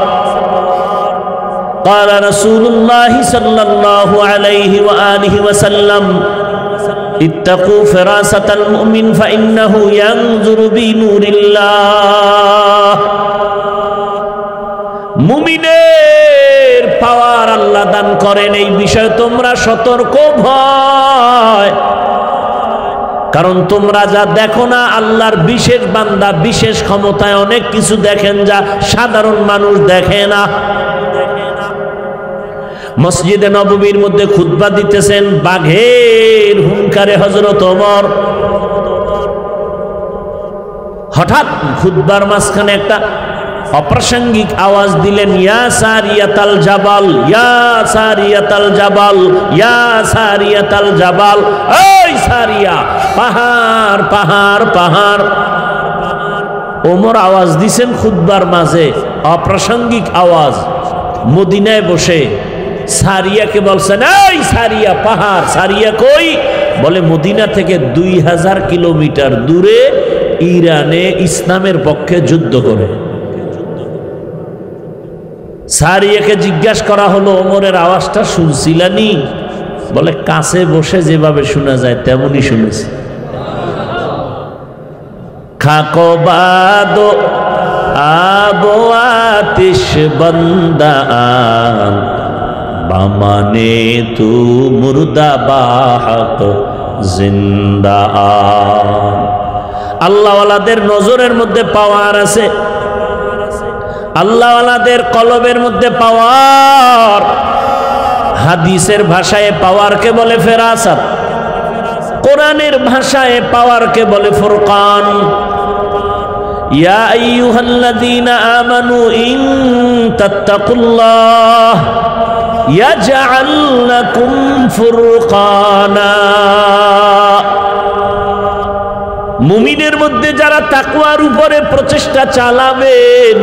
قال رسول الله صلى الله عليه وآله وسلم اتقوا فراسة المؤمن فإنه ينظر بنور الله। মুমিনের পাওয়ার আল্লাহ দান করেন, এই বিষয়ে তোমরা সতর্ক ভয়, কারণ তোমরা যা দেখো না, আল্লাহর বিশেষ বান্দা বিশেষ ক্ষমতায় অনেক কিছু দেখেন যা সাধারণ মানুষ দেখে না। মসজিদে নববীর মধ্যে খুতবা দিতেছেন, বাঘের হুঙ্কারে হযরত ওমর হঠাৎ খুতবার মাঝখানে একটা অপ্রাসঙ্গিক আওয়াজ দিলেন, ইয়া সারিয়াতাল জাবাল, ইয়া সারিয়াতাল জাবাল, ইয়া সারিয়াতাল জাবাল। এই সারিয়া, পাহাড় পাহাড় পাহাড়। ওমর আওয়াজ দিছেন খুতবার মাঝে, অপ্রাসঙ্গিক আওয়াজ। মদিনায় বসে সারিয়াকে বলছেন, এই সারিয়া, পাহাড়। সারিয়া কই? বলে মদিনা থেকে 2000 কিলোমিটার দূরে ইরানে ইসলামের পক্ষে যুদ্ধ করে। সারিয়াকে জিজ্ঞাসা করা হলো, ওমরের আওয়াজটা শুনছিলানি? বলে কাছে বসে যেভাবে শোনা যায় তেমনই শুনেছি। খাকো বাদো আবো আতিশ বন্দান বামানে তু মুর্দা বাহক জিন্দা। আল্লাহওয়ালাদের নজরের মধ্যে পাওয়ার আছে, আল্লাহওয়ালাদের কলবের মধ্যে পাওয়ার। হাদিসের ভাষায় পাওয়ারকে বলে ফেরাসাত, কোরআনের ভাষায় পাওয়ারকে বলে ফুরকান। ইয়া আইয়ুহাল্লাযীনা আমানু ইন তাত্তাকুল্লাহ ইয়াজআল লাকুম ফুরকানা। মুমিনের মধ্যে যারা তাকওয়ার উপরে প্রচেষ্টা চালাবেন,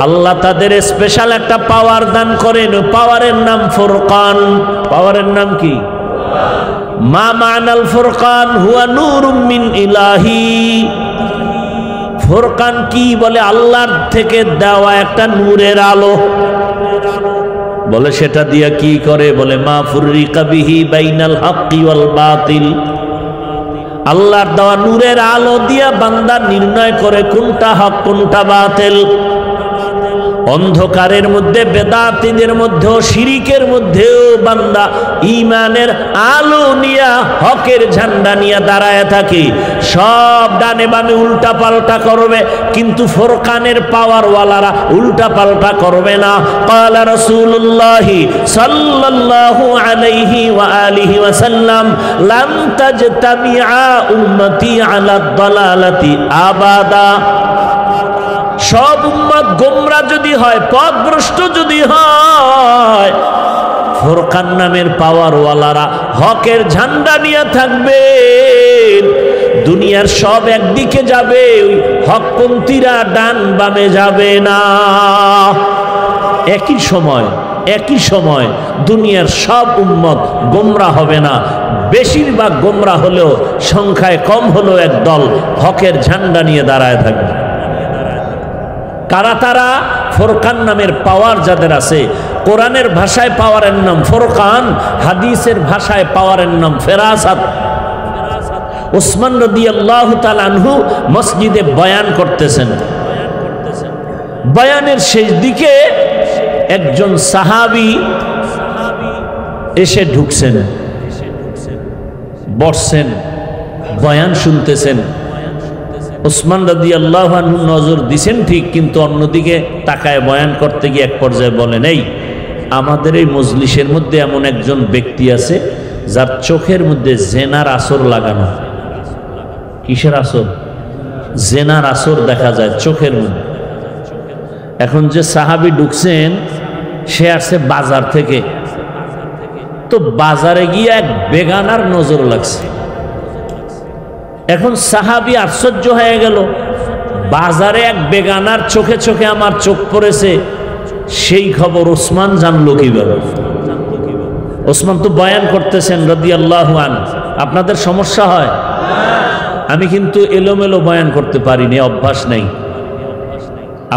আল্লাহ তাদের স্পেশাল একটা পাওয়ার দান করেন। পাওয়ারের নাম ফুরকান। পাওয়ারের নাম কি? মা মানাল ফুরকান হুয়া নূরুম মিন ইলাহি। ফুরকান কি? বলে আল্লাহর থেকে দেওয়া একটা নূরের আলো। বলে সেটা দিয়া কি করে? বলে মা ফুররিকা বিহি বাইনাল হাক্কি ওয়াল বাতিল। আল্লাহর দেওয়া নূরের আলো দিয়া বান্দা নির্ণয় করে কোনটা হক কোনটা বাতিল। অন্ধকারের মধ্যে, বেদাতীদের মধ্যেও, শিরিকের মধ্যেও বান্দা ঈমানের আলো নিয়া, হকের ঝান্ডা নিয়ে দাঁড়ায় থাকে। সব ডানে বামে উল্টা পাল্টা করবে, কিন্তু ফুরকানের পাওয়ারওয়ালারা উল্টা পাল্টা করবে না। ক্বালা রাসূলুল্লাহ সাল্লাল্লাহু আলাইহি ওয়া আলিহি ওয়াসাল্লাম লাম তাজতামিআ উম্মতি আলা দালালাতি আবাদা। সব উম্মত গোমরা যদি হয়, পথভ্রষ্ট যদি হয়, ফুরকান নামের পাওয়ারওয়ালারা হকের ঝান্ডা নিয়ে থাকবে। দুনিয়ার সব একদিকে যাবে, ওই হকপন্থীরা ডান বামে যাবে না। একই সময় একই সময় দুনিয়ার সব উম্মত গোমরা হবে না, বেশিরভাগ গোমরা হলেও সংখ্যায় কম হলেও এক দল হকের ঝান্ডা নিয়ে দাঁড়ায় থাকবে। কারা তারা? ফোরকান নামের পাওয়ার যাদের আছে। কোরআনের ভাষায় পাওয়ারের নাম ফোরকান, হাদিসের ভাষায় পাওয়ারের নাম ফেরাসাত। উসমান রাদিয়াল্লাহু তাআলা আনহু মসজিদে বয়ান করতেছেন, বয়ানের শেষ দিকে একজন সাহাবী এসে ঢুকছেন, বসছেন, বয়ান শুনতেছেন। উসমান রাদিয়াল্লাহু আনহু নজর দিছেন ঠিক, কিন্তু অন্যদিকে তাকায় বয়ান করতে গিয়ে এক পর্যায়ে বলেন, এই আমাদের এই মজলিসের মধ্যে এমন একজন ব্যক্তি আছে যার চোখের মধ্যে জেনার আসর লাগানো। কিসের আসর? জেনার আসর দেখা যায় চোখের মধ্যে। এখন যে সাহাবী ঢুকছেন সে আসছে বাজার থেকে, তো বাজারে গিয়ে এক বেগানার নজর লাগছে। এখন সাহাবী আশ্চর্য হয়ে গেল, বাজারে এক বেগানার চোখে চোখে আমার চোখ পড়েছে, সেই খবর ওসমান জানলো কিভাবে? ওসমান তো বয়ান করতেছেন রাদিয়াল্লাহু আনহু। আপনাদের সমস্যা হয়? আমি কিন্তু এলোমেলো বয়ান করতে পারিনি, অভ্যাস নেই।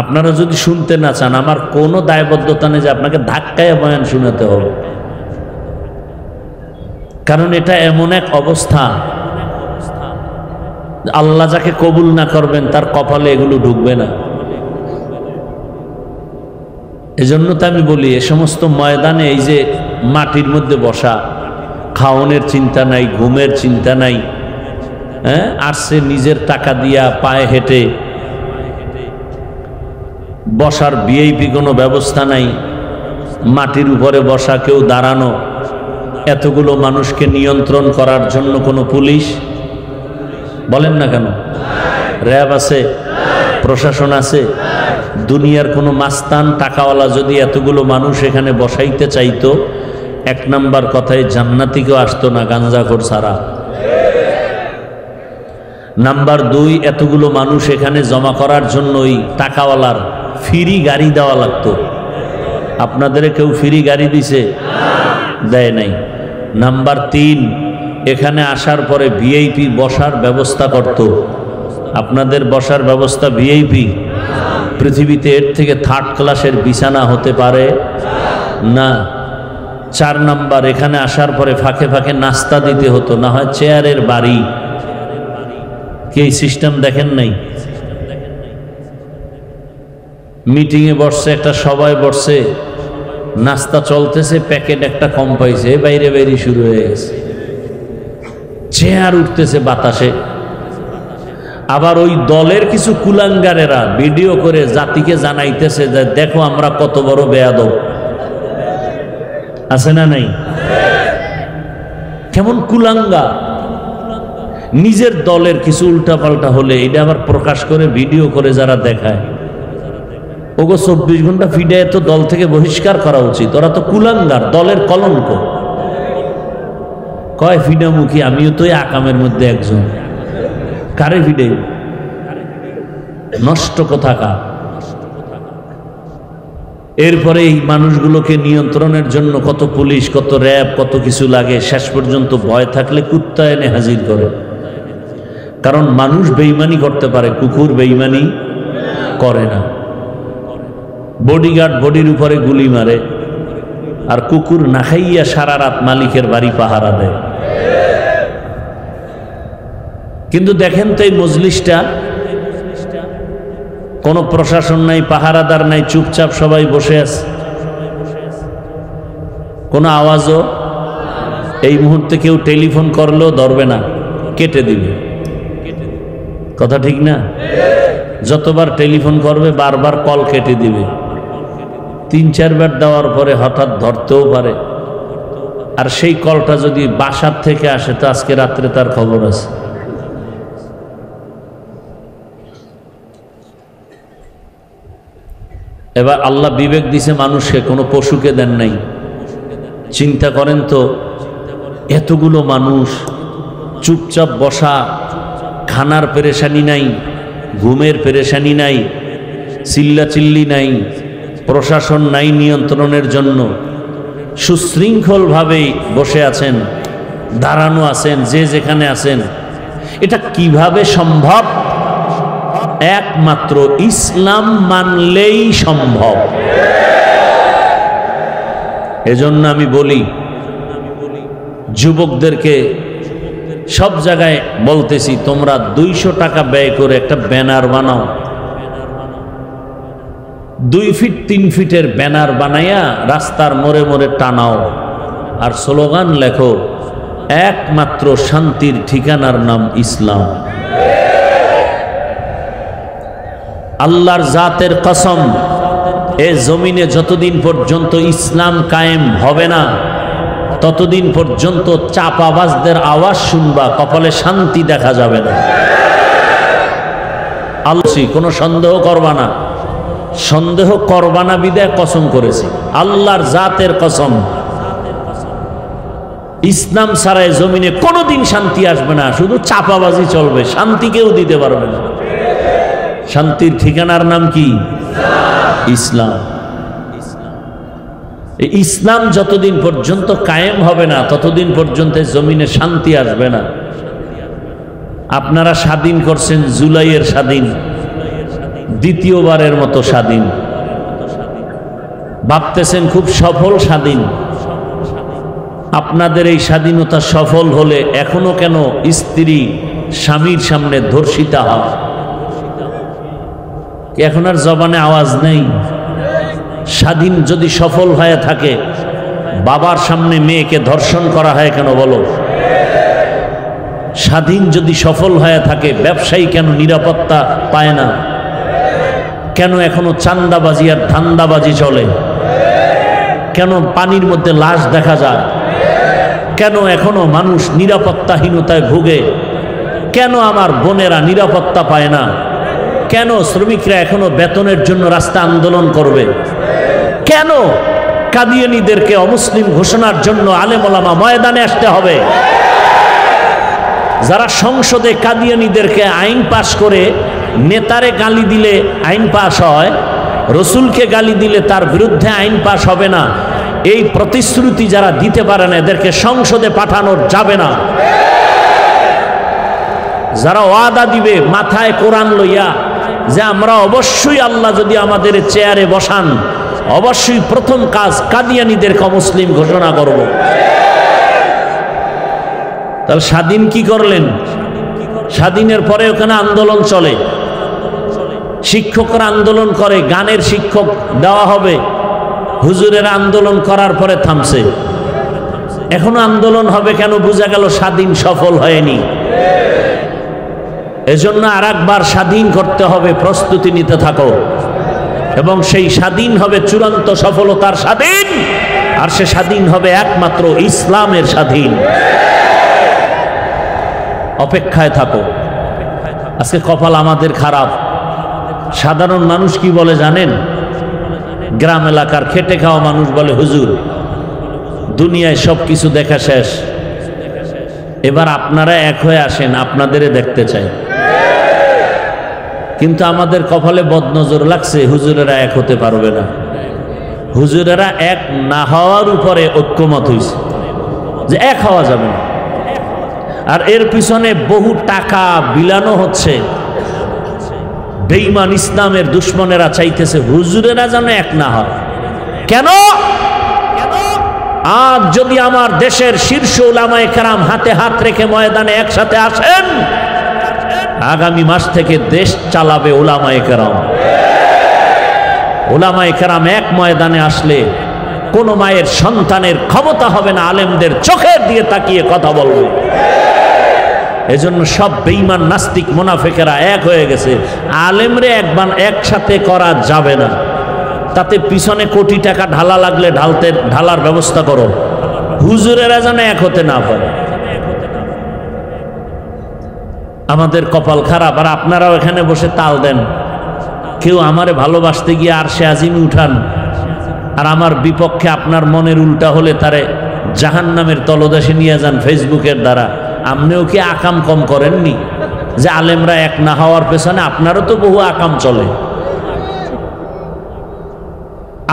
আপনারা যদি শুনতে না চান, আমার কোনো দায়বদ্ধতা নেই যে আপনাকে ধাক্কায় বয়ান শোনাতে হবে, কারণ এটা এমন এক অবস্থা, আল্লাহ যাকে কবুল না করবেন তার কপালে এগুলো ঢুকবে না। এজন্য তো আমি বলি, এ সমস্ত ময়দানে এই যে মাটির মধ্যে বসা, খাওয়ানোর চিন্তা নাই, ঘুমের চিন্তা নাই, হ্যাঁ, আসছে নিজের টাকা দিয়া পায়ে হেঁটে বসার ভিআইপি কোনো ব্যবস্থা নাই, মাটির উপরে বসা, কেউ দাঁড়ানো, এতগুলো মানুষকে নিয়ন্ত্রণ করার জন্য কোনো পুলিশ বলেন না কেন, র্যাব আছে, প্রশাসন আছে। দুনিয়ার কোনো মাস্তান টাকাওয়ালা যদি এতগুলো মানুষ এখানে বসাইতে চাইতো, এক নাম্বার কথায় জান্নাতিকেও আসতো না গাঞ্জাখোর ছাড়া। নাম্বার দুই, এতগুলো মানুষ এখানে জমা করার জন্য ওই টাকাওয়ালার ফ্রি গাড়ি দেওয়া লাগতো। আপনাদের কেউ ফ্রি গাড়ি দিছে? দেয় নাই। নাম্বার তিন, এখানে আসার পরে ভিআইপি বসার ব্যবস্থা করত। আপনাদের বসার ব্যবস্থা ভিআইপি? পৃথিবীতে এর থেকে থার্ড ক্লাসের বিছানা হতে পারে না। চার নাম্বার, এখানে আসার পরে ফাঁকে ফাঁকে নাস্তা দিতে হতো, না হয় চেয়ারের বাড়ি। কি এই সিস্টেম দেখেন নাই? মিটিংয়ে বসছে, একটা সবাই বসছে, নাস্তা চলতেছে, প্যাকেট একটা কম পাইছে, বাইরে বাইরে শুরু হয়ে গেছে, চেয়ার উঠতেছে বাতাসে। আবার ওই দলের কিছু কুলাঙ্গারেরা ভিডিও করে জাতিকে জানাইতেছে যে দেখো আমরা কত বড় বেয়াদব। আছে না নাই? কেমন কুলাঙ্গা! নিজের দলের কিছু উল্টাপাল্টা হলে এটা আবার প্রকাশ করে ভিডিও করে যারা দেখায়, ওগো 24 ঘন্টা ফিডে তো দল থেকে বহিষ্কার করা উচিত, ওরা তো কুলাঙ্গার, দলের কলঙ্ক। কয় ফিডামুখী, আমিও তো এই আকামের মধ্যে একজন। কারে ফিডে? নষ্ট কোথাকার। এরপরে এই মানুষগুলোকে নিয়ন্ত্রণের জন্য কত পুলিশ, কত র্যাব, কত কিছু লাগে। শেষ পর্যন্ত ভয় থাকলে কুত্তা এনে হাজির করে, কারণ মানুষ বেঈমানি করতে পারে, কুকুর বেঈমানি করে না। বডিগার্ড বডির উপরে গুলি মারে, আর কুকুর না খাইয়া সারা রাত মালিকের বাড়ি পাহারা দেয়। কিন্তু দেখেন তো এই মজলিসটা, কোনো প্রশাসন নাই, পাহারাদার নাই, চুপচাপ সবাই বসে আছে, কোনো আওয়াজও। এই মুহূর্তে কেউ টেলিফোন করলেও ধরবে না, কেটে দিবে। কথা ঠিক না? যতবার টেলিফোন করবে বারবার কল কেটে দিবে। 3-4 বার দেওয়ার পরে হঠাৎ ধরতেও পারে। আর সেই কলটা যদি বাসার থেকে আসে তো আজকে রাত্রে তার খবর আছে। এবার আল্লাহ বিবেক দিছে মানুষকে, কোনো পশুকে দেন নাই। চিন্তা করেন তো, এতগুলো মানুষ চুপচাপ বসা, খানার পেরেশানি নাই, ঘুমের পেরেশানি নাই, চিল্লাচিল্লি নাই, প্রশাসন নাই নিয়ন্ত্রণের জন্য সুশৃঙ্খলভাবেই বসে আছেন, দাঁড়ানো আছেন, যে যেখানে আছেন। এটা কিভাবে সম্ভব? একমাত্র ইসলাম মানলেই সম্ভব। এজন্য আমি বলি যুবকদেরকে, সব জায়গায় বলতেছি, তোমরা 200 টাকা ব্যয় করে একটা ব্যানার বানাও, 2 ফিট 3 ফিটের ব্যানার বানাইয়া রাস্তার মোড়ে মোড়ে টানাও, আর স্লোগান লেখো, একমাত্র শান্তির ঠিকানার নাম ইসলাম। আল্লাহর জাতের কসম, এ জমিনে যতদিন পর্যন্ত ইসলাম কায়েম হবে না, ততদিন পর্যন্ত চাপাবাজদের আওয়াজ শুনবা, কপালে শান্তি দেখা যাবে না। আল্লাহ কোনো সন্দেহ করবা না, সন্দেহ করবা না বিদায় কসম করেছি, আল্লাহর জাতের কসম, ইসলাম ছাড়াই জমিনে কোনোদিন শান্তি আসবে না, শুধু চাপাবাজি চলবে, শান্তি কেউ দিতে পারবে না। শান্তির ঠিকানার নাম কি? ইসলাম। ইসলাম যতদিন পর্যন্ত কায়েম হবে না, ততদিন পর্যন্ত জমিনে শান্তি আসবে না। আপনারা স্বাধীন করছেন জুলাইয়ের স্বাধীন, দ্বিতীয়বারের মতো স্বাধীন, ভাবতেছেন খুব সফল স্বাধীন। আপনাদের এই স্বাধীনতা সফল হলে এখনো কেন স্ত্রী স্বামীর সামনে ধর্ষিতা হয়? এখন আর জবানে আওয়াজ নেই? স্বাধীন যদি সফল হয়ে থাকে, বাবার সামনে মেয়েকে ধর্ষণ করা হয় কেন বলো? স্বাধীন যদি সফল হয়ে থাকে, ব্যবসায়ী কেন নিরাপত্তা পায় না? কেন এখনো চান্দাবাজি আর ধান্দাবাজি চলে? কেন পানির মধ্যে লাশ দেখা যায়? কেন এখনো মানুষ নিরাপত্তাহীনতায় ভুগে? কেন আমার বোনেরা নিরাপত্তা পায় না? কেন শ্রমিকরা এখনো বেতনের জন্য রাস্তা আন্দোলন করবে? কেন কাদিয়ানীদেরকে অমুসলিম ঘোষণার জন্য আলেম ওলামা ময়দানে আসতে হবে? যারা সংসদে কাদিয়ানীদেরকে আইন পাশ করে, নেতারে গালি দিলে আইন পাশ হয়, রসুলকে গালি দিলে তার বিরুদ্ধে আইন পাশ হবে না, এই প্রতিশ্রুতি যারা দিতে পারে না, এদেরকে সংসদে পাঠানো যাবে না। যারা ওয়াদা দিবে মাথায় কোরআন লইয়া যে আমরা অবশ্যই আল্লাহ যদি আমাদের চেয়ারে বসান, অবশ্যই প্রথম কাজ কাদিয়ানীদেরকে অমুসলিম ঘোষণা করব। তাহলে স্বাধীন কি করলেন? স্বাধীনের পরে ওখানে আন্দোলন চলে, শিক্ষকরা আন্দোলন করে, গানের শিক্ষক দেওয়া হবে, হুজুরের আন্দোলন করার পরে থামছে। এখনো আন্দোলন হবে কেন? বোঝা গেল স্বাধীন সফল হয়নি। এজন্য আরেকবার স্বাধীন করতে হবে, প্রস্তুতি নিতে থাকো, এবং সেই স্বাধীন হবে চূড়ান্ত সফলতার স্বাধীন, আর সে স্বাধীন হবে একমাত্র ইসলামের স্বাধীন। অপেক্ষায় থাকো। আজকে কপাল আমাদের খারাপ। সাধারণ মানুষ কি বলে জানেন? গ্রাম এলাকার খেটে খাওয়া মানুষ বলে, হুজুর দুনিয়ায় সব কিছু দেখা শেষ, এবার আপনারা এক হয়ে আসেন, আপনাদের দেখতে চাই। কিন্তু আমাদের কপালে বদনজর লাগছে, হুজুরেরা এক হতে পারবে না। হুজুরেরা এক না হওয়ার উপরে ঐক্যমত হয়েছে যে এক হওয়া যাবে না, আর এর পিছনে বহু টাকা বিলানো হচ্ছে। বেঈমান ইসলামের দুশ্মনেরা চাইতেছে হুজুরেরা যেন এক না হয়। কেন? আজ যদি আমার দেশের শীর্ষ উলামায়ে কেরাম হাতে হাত রেখে ময়দানে একসাথে আসেন, আগামী মাস থেকে দেশ চালাবে উলামায়ে কেরাম। উলামায়ে কেরাম এক ময়দানে আসলে কোন মায়ের সন্তানের ক্ষমতা হবে না আলেমদের চোখের দিয়ে তাকিয়ে কথা বলবে। এজন্য সব বেঈমান নাস্তিক মুনাফিকেরা এক হয়ে গেছে। আলেমরে একসাথে করা যাবে না, তাতে পিছনে কোটি টাকা ঢালা লাগলে ঢালার ব্যবস্থা করো, হুজুরেরা যেন এক হতে না পারে। আমাদের কপাল খারাপ। আর আপনারাও এখানে বসে তাল দেন, কেউ আমারে ভালোবাসতে গিয়ে আরশে আজিমে উঠান, আর আমার বিপক্ষে আপনার মনের উল্টা হলে তারে জাহান্নামের তলদেশে নিয়ে যান ফেসবুকের দ্বারা। আপনিও কি আকাম কম করেননি যে আলেমরা এক না হওয়ার পেছনে আপনারও তো বহু আকাম চলে?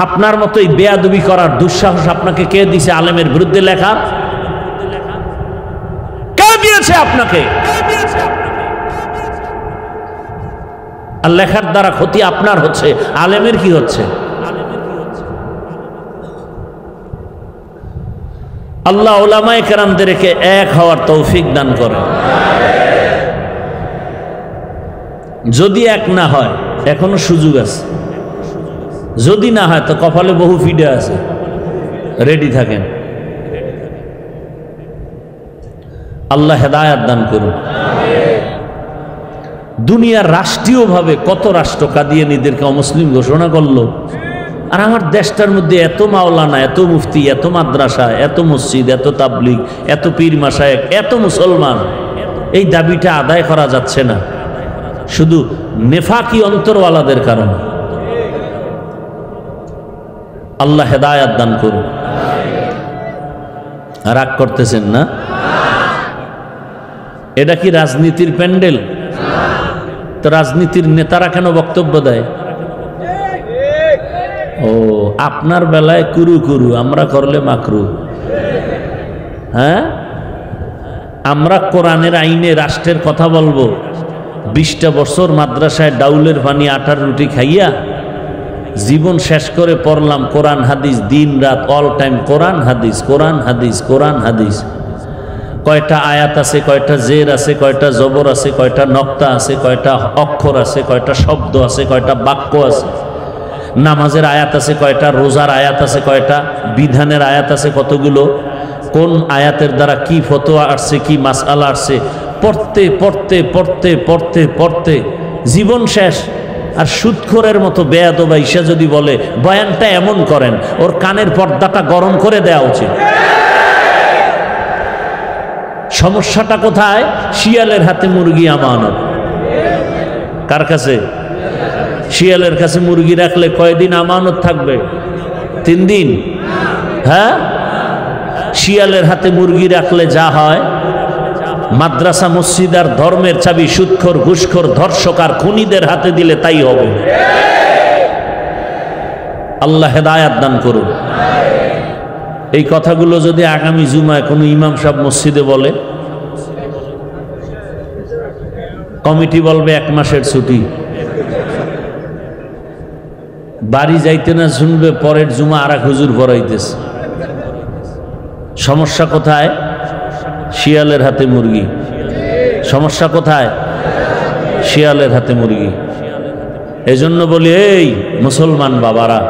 আপনার মতোই বেয়াদবি করার দুঃসাহস আপনাকে কে দিয়েছে? আলেমের বিরুদ্ধে লেখা কে দিয়েছে আপনাকে? আর লেখার দ্বারা ক্ষতি আপনার হচ্ছে, আলেমের কি হচ্ছে? আল্লাহ উলামায়ে কেরামদেরকে এক হওয়ার তৌফিক দান করেন। যদি এক না হয় এখনো সুযোগ আছে, যদি না হয় তো কপালে বহু ফিডে আছে, রেডি থাকেন। আল্লাহ হেদায়াত দান করুন। দুনিয়ার রাষ্ট্রীয়ভাবে কত রাষ্ট্র কাদিয়ানীদেরকে অমুসলিম ঘোষণা করলো, আর আমার দেশটার মধ্যে এত মাওলানা, এত মুফতি, এত মাদ্রাসা, এত মসজিদ, এত তাবলিগ, এত পীর মাশায়েখ, এত মুসলমান, এই দাবিটা আদায় করা যাচ্ছে না শুধু নেফাকি অন্তরওয়ালাদের কারণে। আল্লাহ হেদায়াত দান করুন। রাগ করতেছেন না? এটা কি রাজনীতির প্যান্ডেল? তো রাজনীতির নেতারা কেন বক্তব্য দেয়? ও, আপনার বেলায় কুরু কুরু, আমরা করলে মাকরু। হ্যাঁ, আমরা কোরআনের আইনে রাষ্ট্রের কথা বলবো। 20টা বছর মাদ্রাসায় ডাউলের পানি আটার রুটি খাইয়া জীবন শেষ করে পড়লাম কোরআন হাদিস, দিন রাত অল টাইম কোরআন হাদিস, কোরআন হাদিস, কোরআন হাদিস। কয়টা আয়াত আছে, কয়টা জের আছে, কয়টা জবর আছে, কয়টা নক্তা আছে, কয়টা অক্ষর আছে, কয়টা শব্দ আছে, কয়টা বাক্য আছে, নামাজের আয়াত আছে কয়টা, রোজার আয়াত আছে কয়টা, বিধানের আয়াত আছে কতগুলো, কোন আয়াতের দ্বারা কি ফতোয়া আসছে, কি মাসআলা আসছে, পড়তে পড়তে পড়তে পড়তে পড়তে জীবন শেষ। আর সুদখোরের মতো বেয়াদব আইসা যদি বলে বয়ানটা এমন করেন, ওর কানের পর্দাটা গরম করে দেওয়া উচিত। সমস্যাটা কোথায়? শিয়ালের হাতে মুরগি আমানত। কার কাছে? শিয়ালের কাছে মুরগি রাখলে কয়দিন আমানত থাকবে? 3 দিন। হ্যাঁ, শিয়ালের হাতে মুরগি রাখলে যা হয়, মাদ্রাসা মসজিদ আর ধর্মের চাবি সুদখোর, ঘুষখোর, ধর্ষক আর খুনিদের হাতে দিলে তাই হবে। আল্লাহ হেদায়াত দান করুন। এই কথাগুলো যদি আগামী জুমায় কোনো ইমাম সাহেব মসজিদে বলে, কমিটি বলবে 1 মাসের ছুটি। বাড়ি যাইতে না শুনবে পরের জুমা আর এক হুজুর পড়াইতেছে। সমস্যা কোথায়? শিয়ালের হাতে মুরগি। সমস্যা কোথায়? শিয়ালের হাতে মুরগি। এজন্য বলি, এই মুসলমান বাবারা,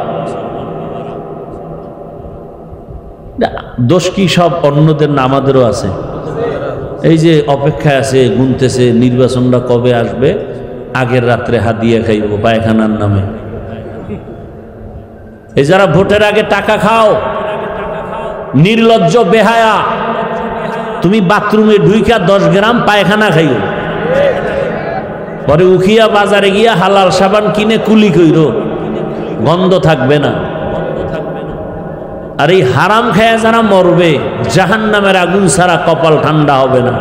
দোষ কি সব অন্যদের না আমাদেরও আছে? এই যে অপেক্ষায় আছে, গুনতেছে নির্বাচনটা কবে আসবে, আগের রাত্রে হাদিয়া খাইব পায়খানার নামে। এই যারা ভোটের আগে টাকা খাও, নির্লজ্জ বেহায়া, তুমি বাথরুমে ঢুইকা 10 গ্রাম পায়খানা খাইও, পরে উখিয়া বাজারে গিয়া হালাল সাবান কিনে কুলি কইরো, গন্ধ থাকবে না। আর এই হারাম খায়া যারা মরবে, জাহান্নামের আগুন ছাড়া কপাল ঠান্ডা হবে না।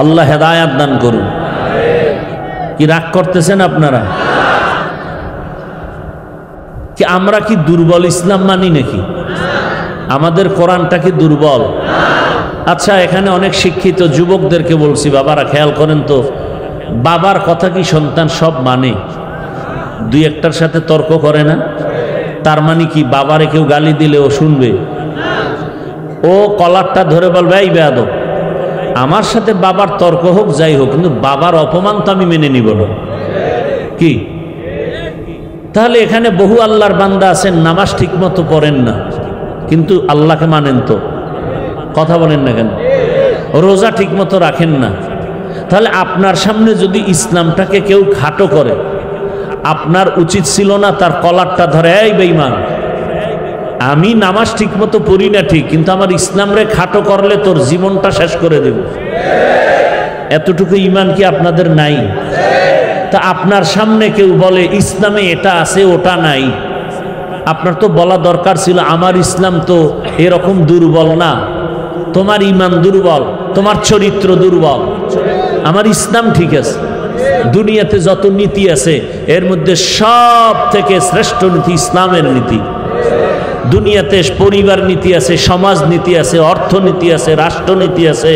আল্লাহ হেদায়াত দান করুন। কি রাগ করতেছেন আপনারা? কি আমরা কি দুর্বল ইসলাম মানি নাকি? আমাদের কোরআনটা কি দুর্বল? আচ্ছা, এখানে অনেক শিক্ষিত যুবকদেরকে বলছি, বাবারা খেয়াল করেন তো, বাবার কথা কি সন্তান সব মানে? 2-1টার সাথে তর্ক করে না? তার মানে কি বাবারে কেউ গালি দিলে ও শুনবে? ও কলারটা ধরে বলবে, এই বেয়াদব, আমার সাথে বাবার তর্ক হোক যাই হোক, কিন্তু বাবার অপমান তো আমি মেনে নিব না। কি? তাহলে এখানে বহু আল্লাহর বান্দা আছেন, নামাজ ঠিক মতো পড়েন না, কিন্তু আল্লাহকে মানেন তো, কথা বলেন না কেন? রোজা ঠিক মতো রাখেন না। তাহলে আপনার সামনে যদি ইসলামটাকে কেউ খাটো করে, আপনার উচিত ছিল না তার কলারটা ধরে, এই বেঈমান, আমি নামাজ ঠিক মতো পড়ি না ঠিক, কিন্তু আমার ইসলামরে খাটো করলে তোর জীবনটা শেষ করে দেব। এতটুকু ঈমান কি আপনাদের নাই? তা আপনার সামনে কেউ বলে ইসলামে এটা আছে ওটা নাই, আপনার তো বলা দরকার ছিল, আমার ইসলাম তো এরকম দুর্বল না, তোমার ঈমান দুর্বল, তোমার চরিত্র দুর্বল, আমার ইসলাম ঠিক আছে। দুনিয়াতে যত নীতি আছে এর মধ্যে সব থেকে শ্রেষ্ঠ নীতি ইসলামের নীতি। দুনিয়াতে পরিবার নীতি আছে, সমাজ নীতি আছে, অর্থনীতি আছে, রাষ্ট্রনীতি আছে,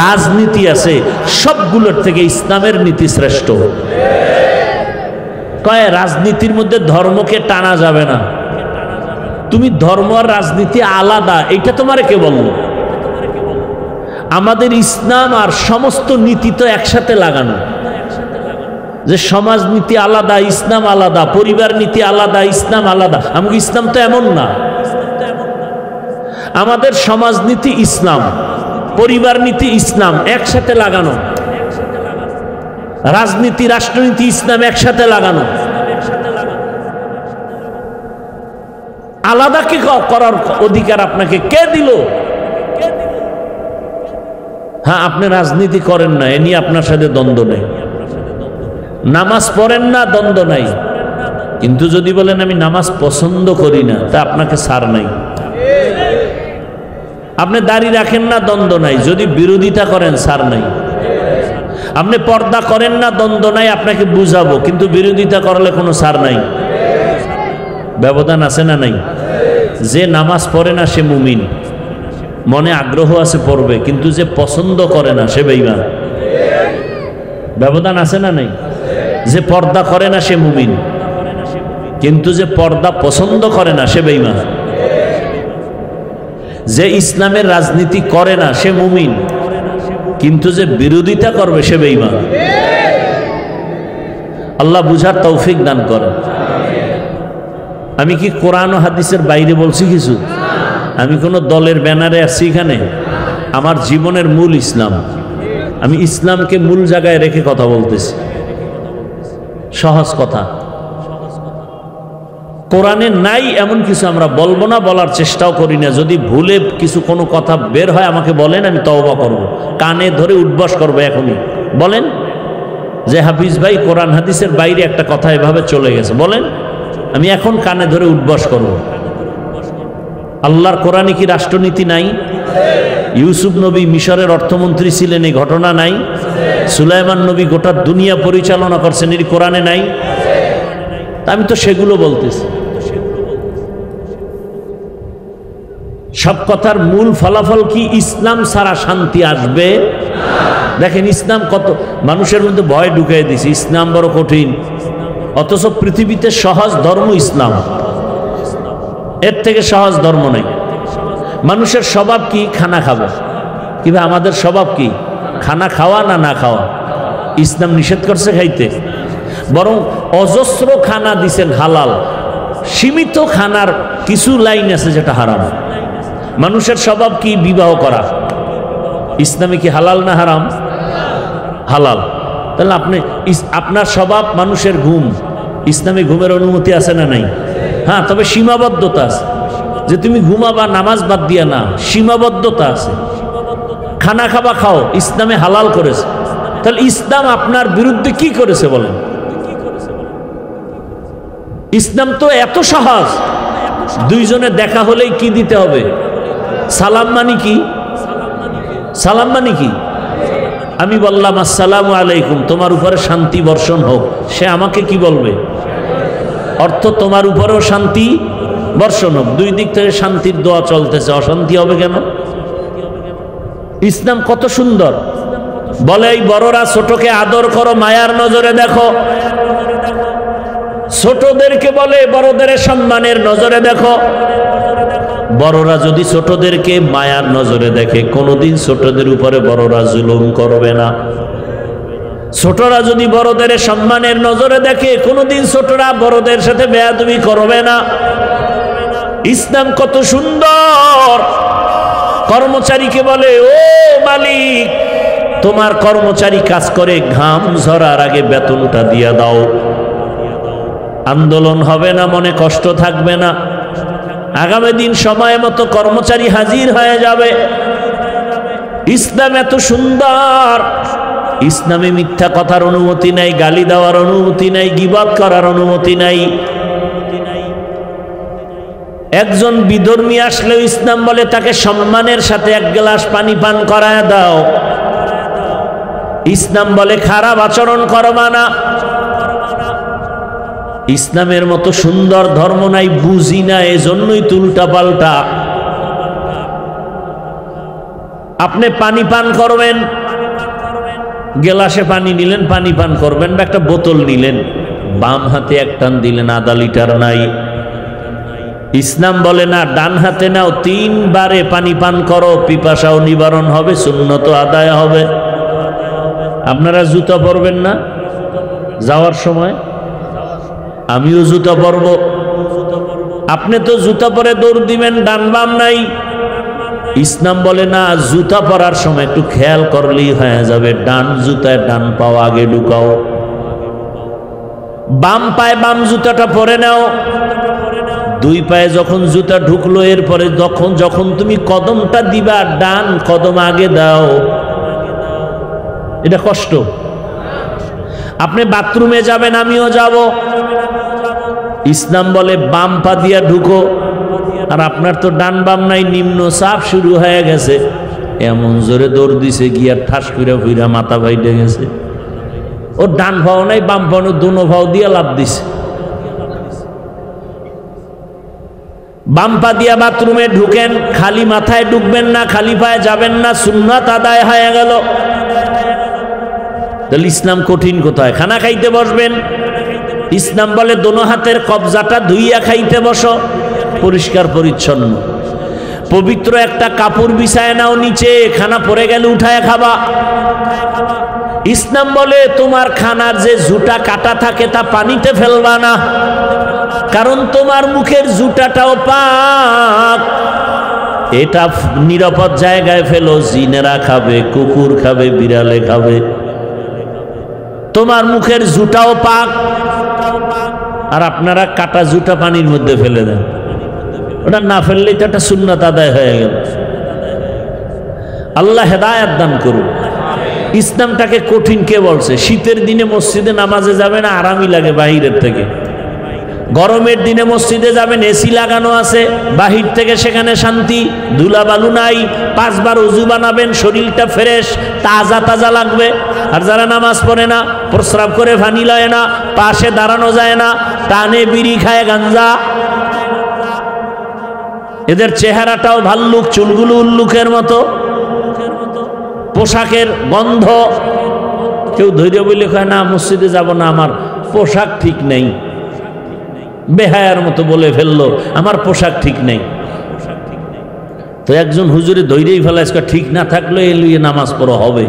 রাজনীতি আছে, সবগুলোর থেকে ইসলামের নীতি শ্রেষ্ঠ। কয় রাজনীতির মধ্যে ধর্মকে টানা যাবে না, তুমি ধর্ম আর রাজনীতি আলাদা, এটা তোমারে কে বললো? আমাদের ইসলাম আর সমস্ত নীতি তো একসাথে লাগানো, যে সমাজ নীতি আলাদা, ইসলাম আলাদা, পরিবার নীতি আলাদা, ইসলাম আলাদা। আমাকে ইসলাম তো এমন না। আমাদের সমাজ নীতি ইসলাম, পরিবার নীতি ইসলাম, একসাথে লাগানো। রাজনীতি, রাষ্ট্রনীতি ইসলাম, একসাথে লাগানো। আলাদা কি করার অধিকার আপনাকে কে দিল? হ্যাঁ, আপনি রাজনীতি করেন না, এ নিয়ে আপনার সাথে দ্বন্দ্ব নেই। নামাজ পড়েন না, দ্বন্দ্ব নাই। কিন্তু যদি বলেন আমি নামাজ পছন্দ করি না, তা আপনাকে ছাড় নাই। আপনি দাড়ি রাখেন না, দ্বন্দ্ব নাই। যদি বিরোধিতা করেন, ছাড় নাই। আপনি পর্দা করেন না, দ্বন্দ্ব নাই, আপনাকে বুঝাবো। কিন্তু বিরোধিতা করলে কোনো ছাড় নাই। ব্যবধান আছে না নাই? যে নামাজ পড়ে না সে মুমিন, মনে আগ্রহ আছে পড়বে, কিন্তু যে পছন্দ করে না সে বেঈমান। ব্যবধান আছে না নাই? যে পর্দা করে না সে মুমিন, কিন্তু যে পর্দা পছন্দ করে না সে বেঈমান। যে ইসলামের রাজনীতি করে না সে মুমিন, কিন্তু যে বিরোধিতা করবে সে বেঈমান। আল্লাহ বুঝার তৌফিক দান করেন। আমি কি কোরআন ও হাদিসের বাইরে বলছি কিছু? আমি কোনো দলের ব্যানারে আসছি এখানে? আমার জীবনের মূল ইসলাম। আমি ইসলামকে মূল জায়গায় রেখে কথা বলতেছি। সহজ কথা। কোরআনে নাই এমন কিছু আমরা বলবো না, বলার চেষ্টাও করি না। যদি ভুলে কিছু কোনো কথা বের হয় আমাকে বলেন, আমি তওবা করব, কানে ধরে উঠবস করবো। এখনই বলেন যে হাফিজ ভাই কোরআন হাদিসের বাইরে একটা কথা এভাবে চলে গেছে, বলেন, আমি এখন কানে ধরে উঠবস করব। আল্লাহর কোরআনে কি রাষ্ট্রনীতি নাই? ইউসুফ নবী মিশরের অর্থমন্ত্রী ছিলেন, এই ঘটনা নাই? সুলাইমান নবী গোটা দুনিয়া পরিচালনা করছেন, এর কোরআনে নাই? আমি তো সেগুলো বলতেছি। সব কথার মূল ফলাফল কি? ইসলাম ছাড়া শান্তি আসবে? দেখেন ইসলাম কত মানুষের মধ্যে ভয় ঢুকিয়ে দিছে, ইসলাম বড় কঠিন। অথচ পৃথিবীতে সহজ ধর্ম ইসলাম, এর থেকে সহজ ধর্ম নেই। মানুষের স্বভাব কি? খানা খাবে। কিংবা আমাদের স্বভাব কি? খানা খাওয়া না না খাওয়া। ইসলাম নিষেধ করছে খাইতে, বরং অজস্র খানা দিছেন হালাল। সীমিত খানার কিছু লাইন আছে যেটা হারাম। মানুষের স্বভাব কি? বিবাহ করা। ইসলামে কি হালাল না হারাম? হালাল। তাহলে আপনার স্বভাব মানুষের ঘুম। ইসলামে ঘুমের অনুমতি আছে না নাই? হ্যাঁ, তবে সীমাবদ্ধতা আছে। যে তুমি ঘুমাবা নামাজ বাদ দিয়া না, সীমাবদ্ধতা আছে। খানা খাবা, খাও, ইসলামে হালাল করেছে। তাহলে ইসলাম আপনার বিরুদ্ধে কি করেছে বলেন? ইসলাম তো এত সহজ। দুইজনে দেখা হলেই কি দিতে হবে? সালাম। মানে কি? সালাম মানে কি? আমি বললাম আসসালামু আলাইকুম, তোমার উপরে শান্তি বর্ষণ হোক। সে আমাকে কি বলবে? অর্থ তোমার উপরেও শান্তি বর্ষণ হোক। দুই দিক থেকে শান্তির দোয়া চলতেছে, অশান্তি হবে কেন? ইসলাম কত সুন্দর। বলে এই বড়রা ছোটকে আদর করো, মায়ার নজরে দেখো। ছোটদেরকে বলে বড়দের সম্মানের নজরে দেখো। বড়রা যদি ছোটদেরকে মায়ার নজরে দেখে, কোনোদিন ছোটদের উপরে বড়রা জুলুম করবে না। ছোটরা যদি বড়দের সম্মানের নজরে দেখে, কোনোদিন ছোটরা বড়দের সাথে বেয়াদবি করবে না। ইসলাম কত সুন্দর। কর্মচারীকে বলে ও মালিক, তোমার কর্মচারী কাজ করে, ঘাম ঝরার আগে বেতনটা দিয়া দাও। আন্দোলন হবে না, মনে কষ্ট থাকবে না। আগামী দিন সময় মতো কর্মচারী হাজির হয়ে যাবে। ইসলাম এত সুন্দর। ইসলামে মিথ্যা কথার অনুমতি নাই, গালি দেওয়ার অনুমতি নাই, গীবত করার অনুমতি নাই। একজন বিধর্মী আসলেও ইসলাম বলে তাকে সম্মানের সাথে এক গ্লাস পানি পান করায় দাও। ইসলাম বলে খারাপ আচরণ করবা না। ইসলামের মতো সুন্দর ধর্ম নাই, বুঝি না, এজন্যই উল্টা পাল্টা। আপনি পানি পান করবেন, গেলাসে পানি নিলেন, পানি পান করবেন, বা একটা বোতল নিলেন, বাম হাতে এক টান দিলেন, আধা লিটার নাই। ইসলাম বলে না, ডান হাতে নাও, 3 বারে পানি পান করো, পিপাসাও নিবারণ হবে, সুন্নত আদায় হবে। আপনারা জুতা পরবেন না যাওয়ার সময়? আমিও জুতা পরব। আপনি তো জুতা পরে দৌড় দিবেন, ডান বাম নাই। ইসলাম বলে না, জুতা পরার সময় একটু খেয়াল করলেই হয়ে যাবে, ডান জুতায় ডান পাও আগে ঢুকাও, বাম পায়ে বাম জুতাটা পরে নাও। 2 পায়ে যখন জুতা ঢুকলো, এরপরে যখন তুমি কদমটা দিবা, ডান কদম আগে দাও। এটা কষ্ট। আপনি বাথরুমে যাবেন, আমিও যাব, ইসলাম বলে বাম পা দিয়া ঢুকো, আর আপনার তো ডান বাম নাই, নিম্ন চাপ শুরু হয়ে গেছে, এমন জোরে দৌড় দিছে, গিয়া ঠাস করে ফিরা মাথা ভাইটে গেছে। ও ডান ভাও নাই, বাম ভাও, দোনো ভাও দিয়া লাভ দিছে। বাম পা দিয়া বাথরুমে ঢুকেন, খালি মাথায় ঢুকবেন না, খালি পায়ে যাবেন না, সুন্নাত আদায় হয়ে গেল। তাহলে ইসলাম কঠিন কোথায়? খানা খাইতে বসবেন, ইসলাম বলে দোনো হাতের কবজাটা ধুইয়া খাইতে বসো, পরিষ্কার পরিচ্ছন্ন। পবিত্র একটা কাপড় বিছায় নাও নিচে, খানা পড়ে গেলে উঠায় খাবা। ইসলাম বলে তোমার খানার যে জুটা কাটা থাকে তা পানিতে ফেলবা না, কারণ তোমার মুখের জুটাটাও পাক। এটা নিরাপদ জায়গায় ফেলো, জিনেরা খাবে, কুকুর খাবে, বিড়ালে খাবে। তোমার মুখের জুটাও পাক, আর আপনারা কাটা জুটা পানির মধ্যে ফেলে দেন। ওটা না ফেললেই তো একটা সুন্নাত আদায় হয়ে গেল। আল্লাহ হেদায়েত দান করুন। ইসলামটাকে কঠিন কে বলছে? শীতের দিনে মসজিদে নামাজে যাবেন, আরামই লাগে বাহিরের থেকে। গরমের দিনে মসজিদে যাবেন, এসি লাগানো আছে, বাহির থেকে সেখানে শান্তি, ধুলাবালু নাই। 5 বার ওযু বানাবেন, শরীরটা ফ্রেশ, তাজা তাজা লাগবে। আর যারা নামাজ পড়ে না, প্রস্রাব করে পানি লয় না, পাশে দাঁড়ানো যায় না, টানে বিড়ি খায়, গাঞ্জা, এদের চেহারাটাও ভাল্লুক, চুলগুলো উল্লুকের মতো, পোশাকের গন্ধ। কেউ ধৈর্য বলে কয় না মসজিদে যাব না, আমার পোশাক ঠিক নেই, বেহায়ার মতো বলে ফেললো আমার পোশাক ঠিক নেই। তো একজন হুজুরে ধৈর্যই ফেলাইছে, ঠিক না থাকলে এ লইয়ে নামাজ পড়া হবে।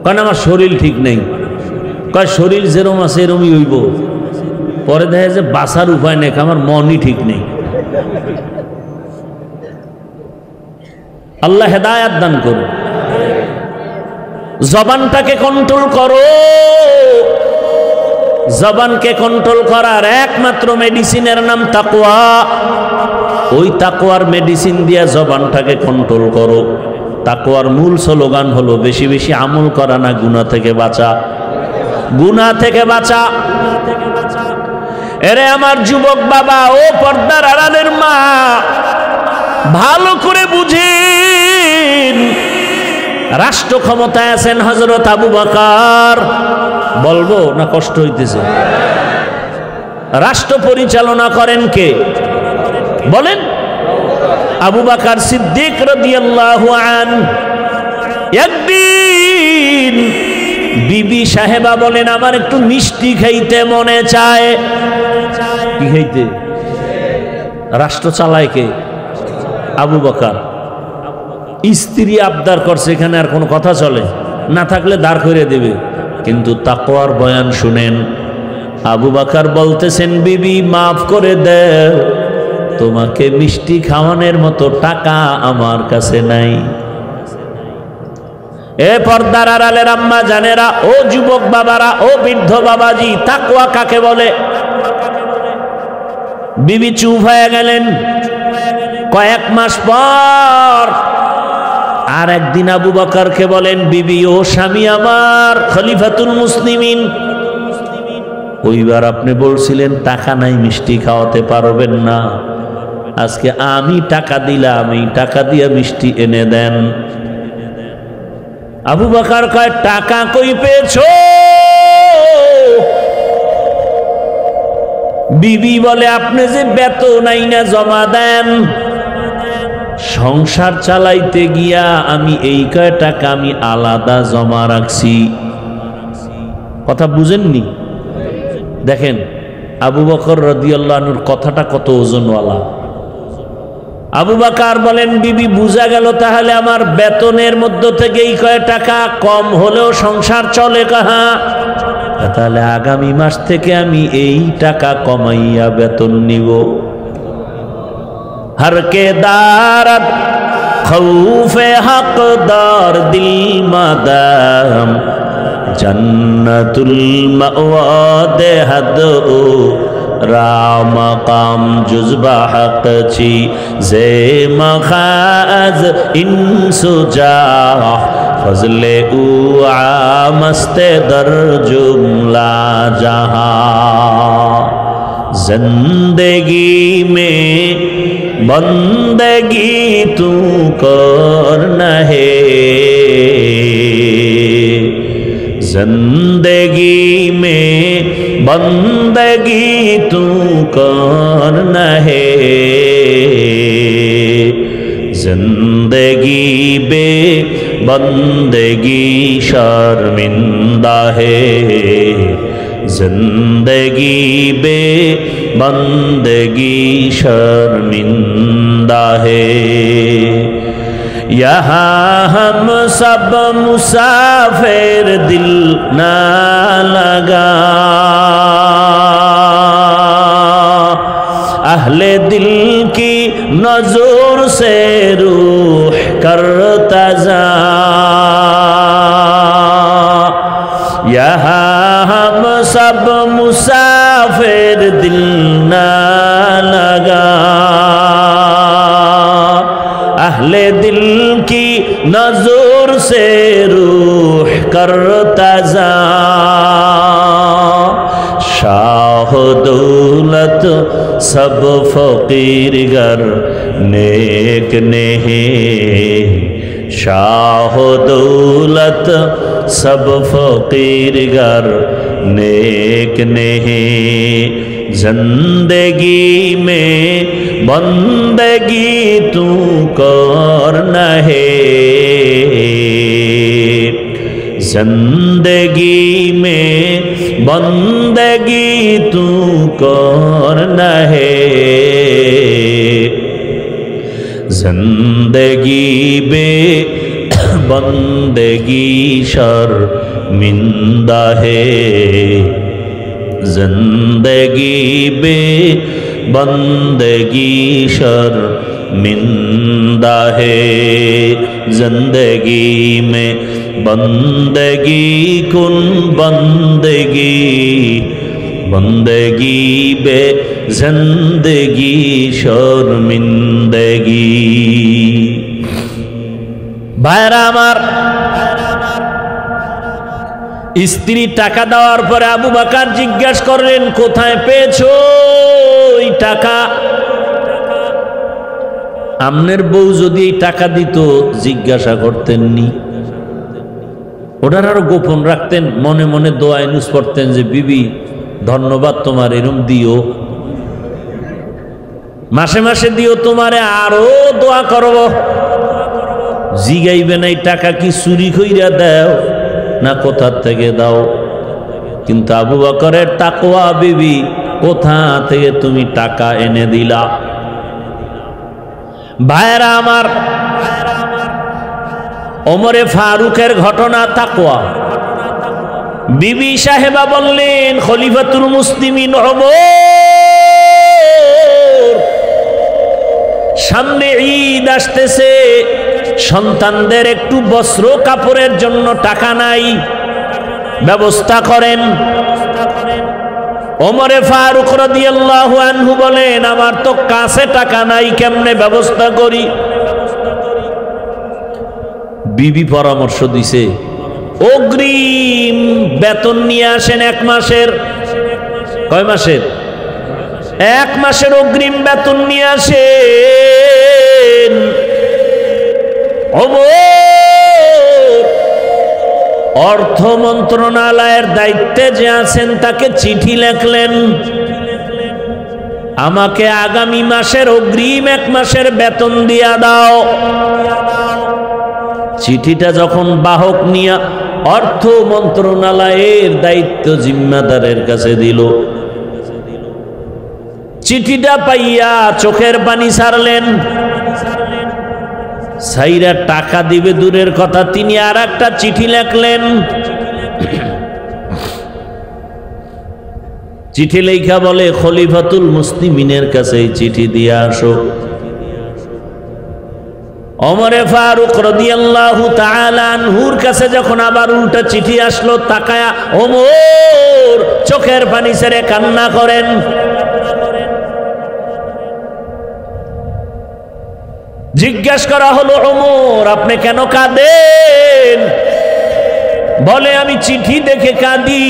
কারণ আমার শরীর ঠিক নেই। কয় শরীর যেরম আছে এরমই হইব। পরে দেখা যায় বাঁচার উপায় নেই, আমার মনই ঠিক নেই। আল্লাহ হেদায়েত দান করুন। জবানটাকে কন্ট্রোল করো। জবানকে কন্ট্রোল করার একমাত্র মেডিসিনের নাম তাকওয়া। ওই তাকওয়ার মেডিসিন দিয়া জবানটাকে কন্ট্রোল করো। তাকওয়ার মূল স্লোগান হলো বেশি বেশি আমল করা, না গুনাহ থেকে বাঁচা, গুনাহ থেকে বাঁচা। এরে আমার যুবক বাবা, ও পর্দার আড়ালের মা, ভালো করে বুঝেন। রাষ্ট্র ক্ষমতায় আছেন হযরত আবু বকর। বলবো না কষ্ট হইতেছে? রাষ্ট্র পরিচালনা করেন কে বলেন? আবু বকর সিদ্দিক রাদিয়াল্লাহু আনহু। একদিন বিবি সাহেবা বলেন, আমার একটু মিষ্টি খাইতে মনে চায়। কি খাইতে? রাষ্ট্র চালায় কে? আবু বকর। স্ত্রী আবদার করছে, এখানে আর কোনো কথা চলে না, থাকলে দাঁড় করে দেবে। কিন্তু তাকওয়ার বয়ান শুনেন। আবু বকর বলতেছেন, বিবি মাফ করে দাও, তোমাকে মিষ্টি খাওয়ানোর মতো টাকা আমার কাছে নাই। এ পর্দার আড়ালের আম্মা জানেরা, ও যুবক বাবারা, ও বৃদ্ধ বাবাজি, তাকওয়া কাকে বলে? বিবি চুপ হয়ে গেলেন। কয়েক মাস পর আর একদিন আবু বকরকে বলেন, বিবি ও স্বামী আমার, খলিফাতুল মুসলিমিন, ওইবার আপনি বলছিলেন টাকা নাই, মিষ্টি খাওয়াতে পারবেন না। আজকে আমি টাকা দিলাম, এই টাকা দিয়ে মিষ্টি এনে দেন। আবু বকর কয় টাকা কই পেয়েছো? বিবি বলে আপনি যে বেতন আইনা জমা দেন, সংসার চালাইতে গিয়া আমি এই কয় টাকা আমি আলাদা জমা রাখছি। কথা বুঝেননি? দেখেন আবু বকর রাদিয়াল্লাহু আনহুর কথাটা কত ওজনওয়ালা। আবু বকর বলেন বিবি বুঝা গেল তাহলে আমার বেতনের মধ্য থেকে এই কয় টাকা কম হলেও সংসার চলে কাহা, তাহলে আগামী মাস থেকে আমি এই টাকা কমাইয়া বেতন নিব। हर के दारत खौफे हकदार दिल मदम जन्नतुल मअवादे हद राम काम जुज़बा हक छी जे मखाज इंसुजा फजले उ आमस्ते दर जुमला जहां जिंदगी में बंदगी तू करना है, जिंदगी में बंदगी तू करना है, जिंदगी बे बंदगी शर्मिंदा है, जिंदगी बे बंदगी शर्मिंदा है। यहाँ हम सब मुसाफिर दिल ना लगा, अहले दिल की नजर से रूह करता जा, यहाँ हम सब मुसाफिर दिल ना लगा, अहले दिल की नजर से रूह करता जा, शाह दौलत सब फकीर गर नेक नहीं, शाह दौलत सब फकीर गर नेक नहीं, जिंदगी में बंदगी तू करना है, जिंदगी में बंदगी तू करना है, जिंदगी में बंदगी शर्मिंदा है, जिंदगी में बंदगी शर्मिंदा है, जिंदगी में बंदगी कुन बंदगी, बंदगी बे जिंदगी शर्मिंदगी। ভাইরা আমার, স্ত্রী টাকা দেওয়ার পরে আবু বকর জিজ্ঞাসা করলেন কোথায় পেয়েছো এই টাকা? আমনের বউ যদি এই টাকা দিত জিজ্ঞাসা করতেননি, ওটার আরো গোপন রাখতেন, মনে মনে দোয়া ইনুস করতেন যে বিবি ধন্যবাদ তোমার, এরম দিও, মাসে মাসে দিও, তোমারে আরো দোয়া করব। জিগাইবেন এই টাকা কি চুরি কইরা দাও না কোথা থেকে দাও? কিন্তু আবু বকরের তাকওয়া বিবি, কোথা থেকে তুমি টাকা এনে দিলা? ভাইরা আমার, ওমরে ফারুকের ঘটনা তাকওয়া। বিবি সাহেবা বললেন খলিফাতুল মুসলিমিন ওমর, সামনে ঈদ আসতেছে, সন্তানদের একটু বস্ত্র কাপড়ের জন্য টাকা নাই, ব্যবস্থা করেন। ওমরে ফারুক রাদিয়াল্লাহু আনহু বলেন আমার তো কাছে টাকা নাই, কেমনে ব্যবস্থা করি? বিবি পরামর্শ দিছে অগ্রিম বেতন নিয়ে আসেন 1 মাসের। কয় মাসের? 1 মাসের অগ্রিম বেতন নিয়ে আসেন। ওমর অর্থ মন্ত্রণালয়ের দায়িত্বে যে আছেন তাকে চিঠি লেখলেন, আমাকে আগামী মাসের অগ্রিম 1 মাসের বেতন দিয়া দাও। চিঠিটা যখন বাহক নিয়া অর্থ মন্ত্রণালয়ের দায়িত্ব জিম্মাদারের কাছে দিল, চিঠিটা পাইয়া চোখের পানি ছাড়লেন। সাইরা টাকা দিবে দূরের কথা, তিনি আর একটা চিঠি লেখলেন। চিঠি লেখা বলে, খলিফাতুল মুসলিমিনের কাছে চিঠি দিয়ে আসো। ওমরে ফারুক রাদিয়াল্লাহু তাআলা আনহুর কাছে যখন আবার উল্টা চিঠি আসলো, তাকায়া ওমর চোখের পানি ছেড়ে কান্না করেন। জিজ্ঞেস করা হলো, ওমর আপনি কেন কাঁদেন? বলে, আমি চিঠি দেখে কাঁদি।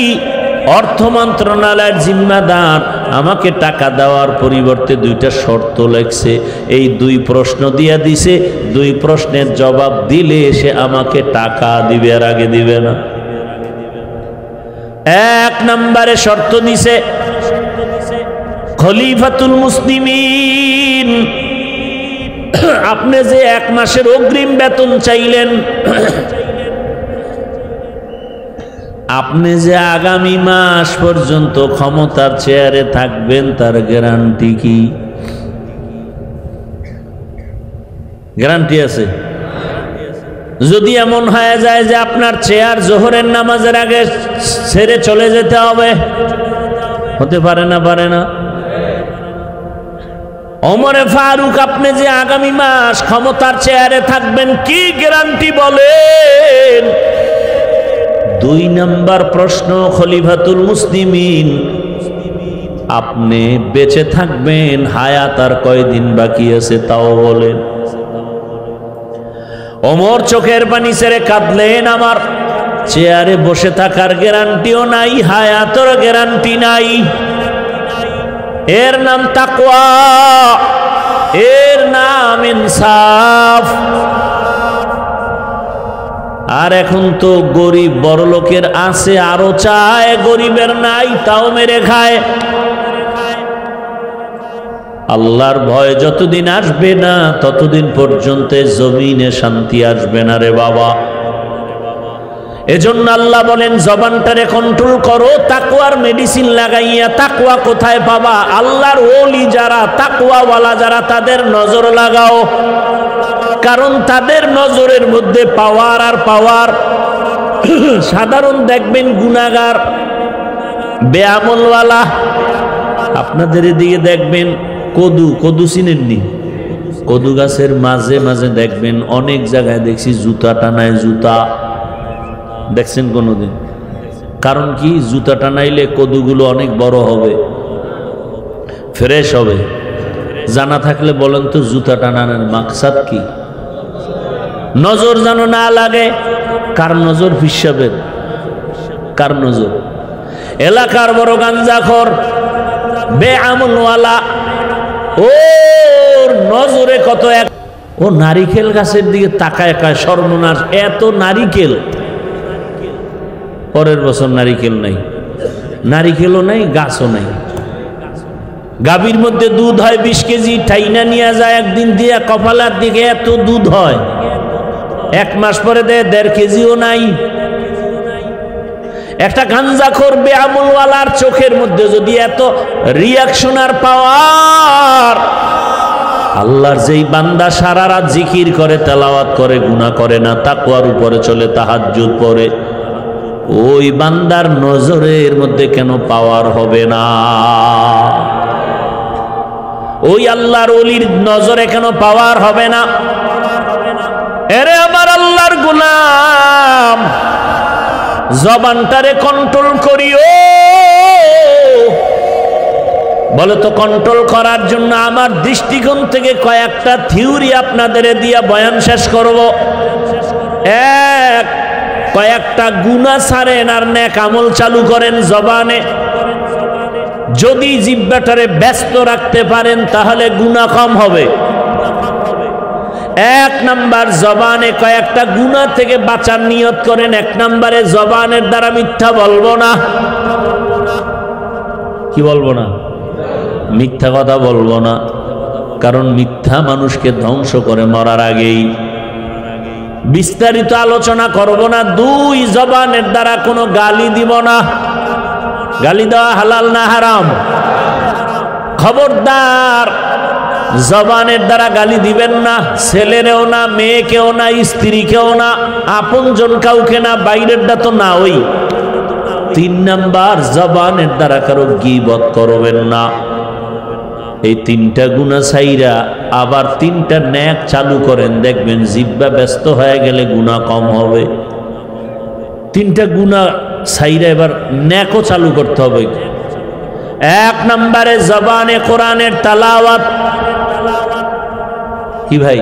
অর্থ মন্ত্রণালয়ের জিম্মাদার আমাকে টাকা দেওয়ার পরিবর্তে 2টা শর্ত লেখছে, এই 2 প্রশ্ন দিয়া দিছে, 2 প্রশ্নের জবাব দিলে সে আমাকে টাকা দিবে, আর আগে দিবে না। 1 নম্বরে শর্ত দিছে, খলিফাতুল মুসলিমিন আপনি যে 1 মাসের অগ্রিম বেতন চাইলেন, আপনি যে আগামী মাস পর্যন্ত ক্ষমতার চেয়ারে থাকবেন তার গ্যারান্টি কি? গ্যারান্টি আছে? যদি এমন হয়ে যায় যে আপনার চেয়ার জোহরের নামাজের আগে ছেড়ে চলে যেতে হবে, হতে পারে না? পারে না? ওমরে ফারুক আপনি যে আগামী মাস ক্ষমতার চেয়ারে থাকবেন, কি গ্যারান্টি বলেন? 2 নম্বর প্রশ্ন, খলিফাতুল মুসলিমিন আপনি বেঁচে থাকবেন, হায়াত আর কয়দিন বাকি আছে তাও বলেন। ওমর চোখের পানি ছেড়ে কাঁদলেন, আমার চেয়ারে বসে থাকার গ্যারান্টিও নাই, হায়াতের গ্যারান্টি নাই। এর নাম তাকওয়া, এর নাম ইনসাফ। আর এখন তো গরিব বড়লোকের আছে আরো চায়, গরিবের নাই তাও মেরে খায়। আল্লাহর ভয় যতদিন আসবে না ততদিন পর্যন্ত জমিনে শান্তি আসবে না রে বাবা। এজন্য আল্লাহ বলেন, জবানটারে কন্ট্রোল করো, তাকওয়ার মেডিসিন লাগাইয়া। তাকওয়া কোথায় পাবা? আল্লাহর ওলি যারা, তাকওয়াওয়ালা যারা, তাদের নজর লাগাও, কারণ তাদের নজরের মধ্যে পাওয়ার আর পাওয়ার। সাধারণ দেখবেন গুনাহগার, বেআমলওয়ালা, আপনাদের এদিকে দেখবেন কদু চিনেননি? কদু গাছের মাঝে মাঝে দেখবেন অনেক জায়গায় দেখছি জুতা টানায়। জুতা দেখছেন কোনোদিন? কারণ কি? জুতা টানাইলে কদুগুলো অনেক বড় হবে, ফ্রেশ হবে। জানা থাকলে বলেন তো, জুতা টানানোর মাকসাদ কি? নজর যেন না লাগে। কার নজর? হিসাবের। কার নজর? এলাকার বড় গাঞ্জাখোর, বেআমলওয়ালা, ওর নজরে কত এক। ও নারিকেল গাছের দিকে তাকায়, কায় সর্বনাশ, এত নারিকেল। পরের বছর নারিকেল নাই, নারিকেলও নাই, গাছও নাই। গাভীর মধ্যে দুধ হয় 20 কেজি, টাইনা নিয়ে যায় একদিন দিয়া কপালার দিকে, এত দুধ হয়। 1 মাস পরে দেয় 1.5 কেজিও নাই। একটা গাঞ্জাখোর বেআমলওয়ালার চোখের মধ্যে যদি এত রিয়াকশন আর পাওয়ার, আল্লাহর যেই বান্দা সারা রাত জিকির করে, তেলাওয়াত করে, গুনাহ করে না, তাকওয়ার উপরে চলে, তাহাজ্জুদ পড়ে, ওই বান্দার নজরের মধ্যে কেন পাওয়ার হবে না? ওই আল্লাহর ওলির নজরে কেন পাওয়ার হবে না? এরে আমার আল্লাহর গোলাম, জবানটারে কন্ট্রোল করিও। বলে তো, কন্ট্রোল করার জন্য আমার দৃষ্টিকোণ থেকে কয়েকটা থিওরি আপনাদের দিয়া বয়ান শেষ করব। কয়েকটা গুনাহ ছাড়েন আর নেক আমল চালু করেন জবানে। যদি জিহ্বাটারে ব্যস্ত রাখতে পারেন তাহলে গুনাহ কম হবে। এক নাম্বার জবানে কয়েকটা গুনাহ থেকে বাঁচার নিয়ত করেন। এক নম্বরে জবানের দ্বারা মিথ্যা বলবো না। কি বলবো না? মিথ্যা কথা বলবো না, কারণ মিথ্যা মানুষকে ধ্বংস করে মরার আগেই। বিস্তারিত আলোচনা করব না। দুই, জবানের দ্বারা কোনো গালি দিব না। গালি দেওয়া হালাল না হারাম? খবরদার, জবানের দ্বারা গালি দিবেন না। ছেলেরেও না, মেয়েকেও না, স্ত্রীকেও না, আপনজন কাউকে না, বাইরেরটা তো না। ওই 3 নাম্বার, জবানের দ্বারা কারো গীবত করবেন না। এই 3টা গুনাহ ছাইরা আবার 3টা নেক চালু করেন, দেখবেন জিহ্বা ব্যস্ত হয়ে গেলে গুনাহ কম হবে। 3টা গুনাহ ছাইরা এবার নেকও চালু করতে হবে। 1 নম্বরে জবানে কোরআনের তেলাওয়াত। কি ভাই,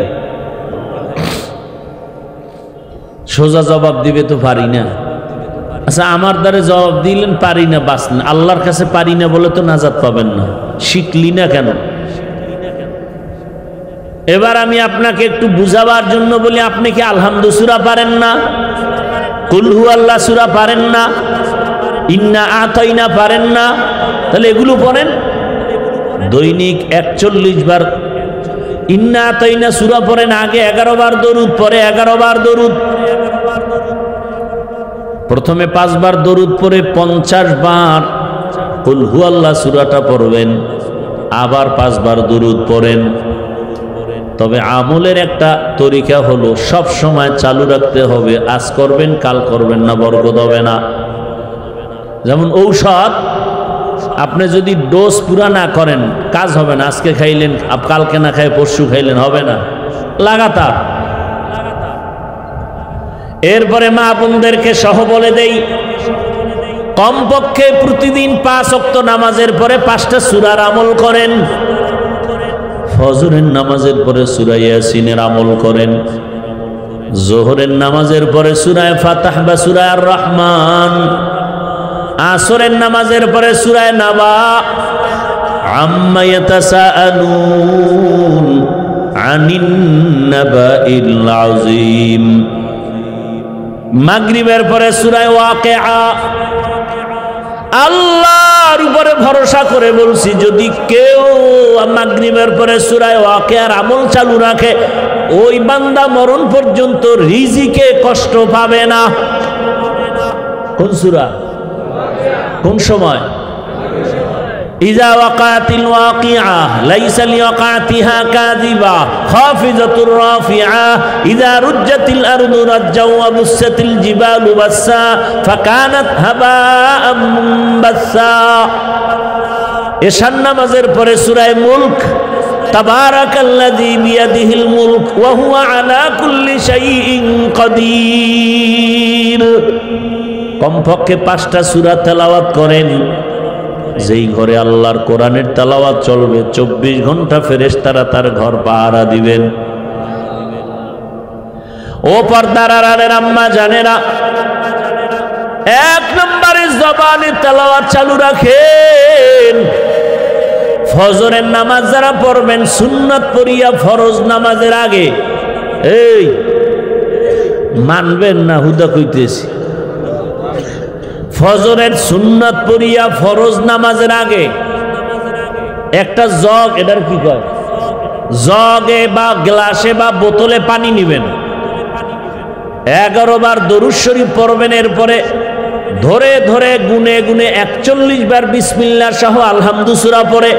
সোজা জবাব দিবে তো পারি না। আচ্ছা, আমার দ্বারা জবাব দিলেন পারি না, বাস না। আল্লাহর কাছে পারি না বলে তো নাজাত পাবেন না। শিখলি না কেন? এবার আমি আপনাকে একটু বুঝাবার জন্য বলি, আপনি কি আলহামদু সূরা পারেন না? কুল হু আল্লাহ সূরা পারেন না? ইন্না আতাইনা পারেন না? তাহলে এগুলো পড়েন। দৈনিক 41 বার ইন্না আতাইনা সূরা পড়েন। আগে 11 বার দরুদ, পরে 11 বার দরুদ। প্রথমে 5 বার দরুদ পরে 50 বার কুল হু আল্লাহ সূরাটা পড়বেন, আবার 5 বার দরুদ পড়েন। তবে আমলের একটা তরিকা হলো সব সময় চালু রাখতে হবে। আজ করবেন, কাল করবেন না, বরকত হবে না। যেমন ঔষধ, আপনি যদি ডোজ পুরা না করেন কাজ হবে না। আজকে খাইলেন, কালকে না খাই পরশু খাইলেন, হবে না। লাগাতার। এরপরে মা বোনদেরকে সহ বলে দেই, কমপক্ষে প্রতিদিন 5 ওয়াক্ত নামাজের পরে 5টা সূরার আমল করেন। ফজরের নামাজের পরে সূরা ইয়াসিনের আমল করেন। যোহরের নামাজের পরে সূরা ফাতিহা বা সূরা আর রহমান। আসরের নামাজের পরে সূরা নাবা। আম্মা ইয়াতাসাআলুন আনিন নাবাইল আযীম। মাগরিবের পরে সূরা ওয়াকিআ। আল্লাহর উপরে ভরসা করে বলছি, যদি কেউ মাগরিবের পরে সূরা ওয়াকিআর আমল চালু রাখে, ওই বান্দা মরণ পর্যন্ত রিজিকে কষ্ট পাবে না। কোন সূরা? কোন সময়? ইযা ওয়াকাতিল ওয়াকিআ লাইসা লিওয়াকাতিহা কাযিবা খাফিজাতুর রাফিআ ইযা রুজ্জাতিল আরদু রাজ্জা ওয়া বুসাতিল জিবালু বাসসা ফাকানাত হাবাআম মুনবাসসা। এশার নামাজের পরে সূরা মুলক। তাবারাকাল্লাযী বিয়াদিহিল মুলক ওয়া হুয়া আলা কুল্লি শাইইন কাদির। কমপক্ষে 5টা সূরা তেলাওয়াত করেন। যেই ঘরে আল্লাহর কোরআনের তেলাওয়াত চলবে 24 ঘন্টা ফেরেশতারা তার ঘর পাহারা দিবেন। ও পর্দার আড়ালের আম্মা জানেরা, 1 নম্বরে জবানে তেলাওয়াত চালু রাখেন। ফজরের নামাজ যারা পড়বেন সুন্নাত পড়িয়া ফরজ নামাজের আগে, এই মানবেন না হুদা কইতেছি, ফজরের সুন্নাত পড়িয়া ফরজ নামাজের আগে একটা জগ, এটার কি কয়, জগে বা গ্লাসে বা বোতলে পানি নেবেন। 11 বার দরুদ শরীফ পড়বেন। এরপরে ধরে ধরে গুনে গুনে 41 বার বিসমিল্লাহ সহ আলহামদু সূরা পড়ে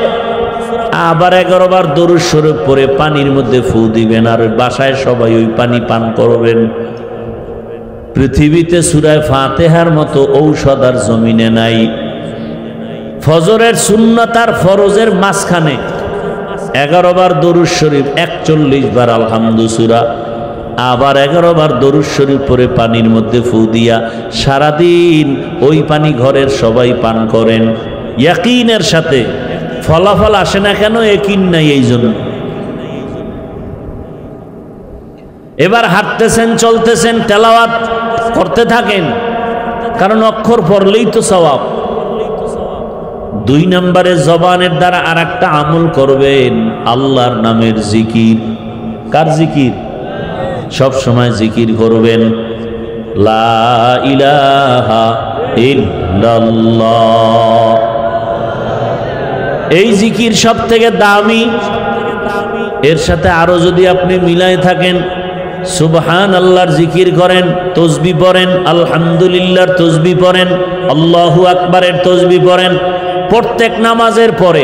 আবার 11 বার দরুদ শরীফ পড়ে পানির মধ্যে ফু দিবেন। আর বাসায় সবাই ওই পানি পান করবেন। পৃথিবীতে সূরা ফাতিহার মতো ঔষধ আর জমিনে নাই। ফজরের সুন্নাত আর ফরজের মাঝখানে 11 বার দরুদ শরীফ, 41 বার আলহামদু সূরা, আবার 11 বার দরুদ শরীফ পরে পানির মধ্যে ফু দিয়া সারাদিন ওই পানি ঘরের সবাই পান করেন ইয়াকিনের সাথে। ফলাফল আসে না কেন? ইয়াকিন নাই এই জন্য। এবার হাঁটতেছেন, চলতেছেন, তেলাওয়াত করতে থাকেন, কারণ অক্ষর পড়লেই তো সওয়াব। 2 নম্বরে জবানের দ্বারা আর একটা আমল করবেন, আল্লাহর নামের জিকির। কার জিকির? সব সময় জিকির করবেন লা ইলাহা ইল্লাল্লাহ। এই জিকির সব থেকে দামি। এর সাথে আরো যদি আপনি মিলাই থাকেন, সুবহান আল্লাহর জিকির করেন, তসবি পড়েন, আলহামদুলিল্লাহর তসবি পড়েন, আল্লাহু আকবারের তসবি পড়েন, প্রত্যেক নামাজের পরে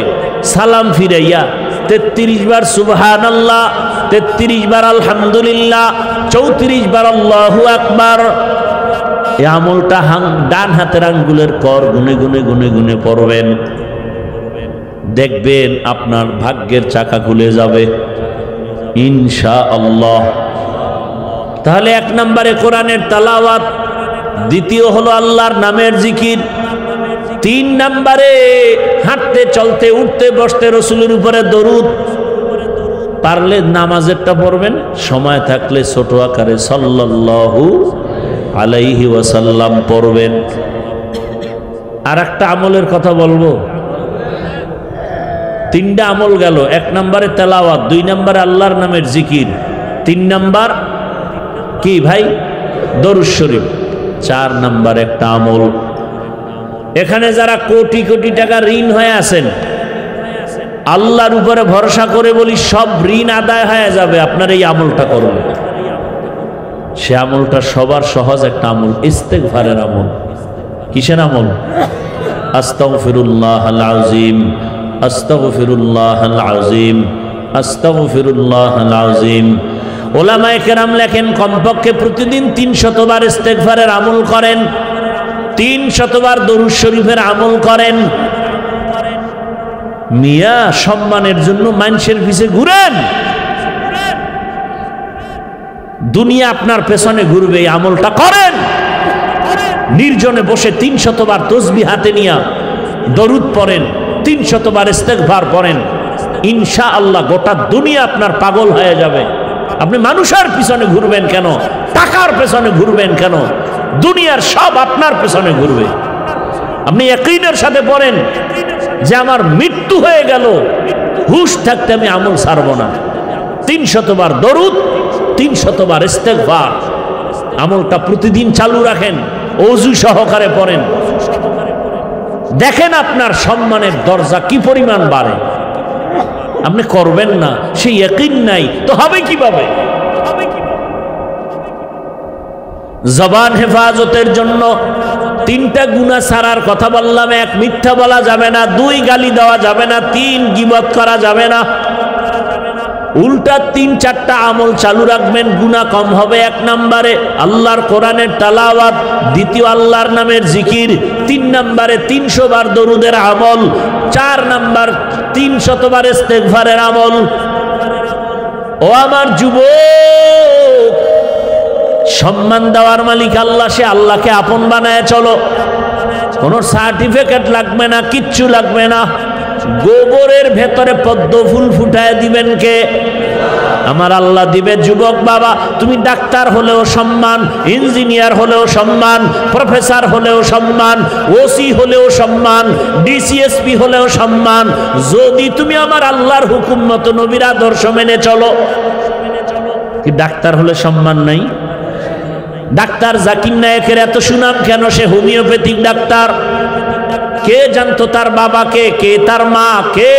সালাম ফিরাইয়া 33 বার সুবহান আল্লাহ, 33 বার আলহামদুলিল্লাহ, 34 বার আল্লাহু আকবার। এই আমলটা ডান হাতের আঙ্গুলের কর গুনে গুনে গুনে গুনে পড়বেন। দেখবেন আপনার ভাগ্যের চাকা খুলে যাবে ইনশাআল্লাহ। তাহলে 1 নম্বরে কোরআনের তেলাওয়াত, দ্বিতীয় হলো আল্লাহর নামের জিকির, 3 নম্বরে হাঁটতে চলতে উঠতে বসতে রসুলের উপরে দরুদ। পারলে নামাজেরটা পড়বেন, সময় থাকলে ছোট আকারে সাল্লাল্লাহু আলাইহি ওয়াসাল্লাম পড়বেন। আর একটা আমলের কথা বলবো, 3টা আমল গেল। 1 নম্বরে তেলাওয়াত, 2 নম্বরে আল্লাহর নামের জিকির, 3 নম্বর কি ভাই? দরুদ শরীফ। 4 নম্বর একটা আমল, এখানে যারা কোটি কোটি টাকা ঋণ হয়ে আছেন, আল্লাহর উপরে ভরসা করে বলি সব ঋণ আদায় হয়ে যাবে আপনার এই আমলটা করবেন। সে আমলটা সবার সহজ একটা আমল, ইস্তেগফারের আমল। কিসের আমল? আস্তাগফিরুল্লাহাল আযীম, আস্তাগফিরুল্লাহাল আযীম, আস্তাগফিরুল্লাহাল আযীম। ওলামায়ে কেরাম লেখেন কমপক্ষে প্রতিদিন 300 বার ইস্তেগফারের আমল করেন, 300 বার দরুদ শরীফের আমল করেন। মিয়া সম্মানের জন্য মানুষের পিছে ঘুরেন, দুনিয়া আপনার পেছনে ঘুরবে। এই আমলটা করেন, নির্জনে বসে 300 বার তসবিহ হাতে নিয়া দরুদ পড়েন, 300 বার ইস্তেগফার পড়েন, ইনশাআল্লাহ গোটা দুনিয়া আপনার পাগল হয়ে যাবে। আপনি মানুষের পিছনে ঘুরবেন কেন? টাকার পেছনে ঘুরবেন কেন? দুনিয়ার সব আপনার পেছনে ঘুরবে। আপনি ইয়াকিনের সাথে পড়েন যে আমার মৃত্যু হয়ে গেল, হুশ থাকতে আমি আমল ছাড়ব না। 300 বার দরুদ, 300 বার ইস্তেগফার, আমলটা প্রতিদিন চালু রাখেন, ওযু সহকারে পড়েন। দেখেন আপনার সম্মানের দরজা কি পরিমাণ বাড়ে। আপনি করবেন না, সেই ইয়াকিন নাই তো হবে কিভাবে? জবান হেফাজতের জন্য 3টা গুনাহ ছাড়ার কথা বললাম। 1, মিথ্যা বলা যাবে না, 2, গালি দেওয়া যাবে না, 3, গীবত করা যাবে না। উল্টা 3-4টা আমল চালু রাখবেন, গুনাহ কম হবে। 1 নম্বরে আল্লাহর কোরআনের তেলাওয়াত, 2 আল্লাহর নামের জিকির, 3 নম্বরে 300 বার দরুদের আমল, 4 নম্বর 300 বার ইস্তেগফারের আমল। ও আমার যুবক, সম্মান দেওয়ার মালিক আল্লাহ, সে আল্লাহকে আপন বানায় চলো। কোনো সার্টিফিকেট লাগবে না, কিচ্ছু লাগবে না। গোবরের ভেতরে পদ্ম ফুল ফুটায় দিবেন কে? আমার আল্লাহ দিবে। যুবক বাবা, তুমি ডাক্তার হলেও সম্মান, ইঞ্জিনিয়ার হলেও সম্মান, প্রফেসর হলেও সম্মান, ওসি হলেও সম্মান, ডিসিএসপি হলেও সম্মান, যদি তুমি আমার আল্লাহর হুকুম মতো নবীর আদর্শ মেনে চলো। কি ডাক্তার হলে সম্মান নাই? ডাক্তার জাকির নায়েকের এত সুনাম কেন? সে হোমিওপ্যাথিক ডাক্তার। কে জানতো তার বাবাকে, কে তার মা, কে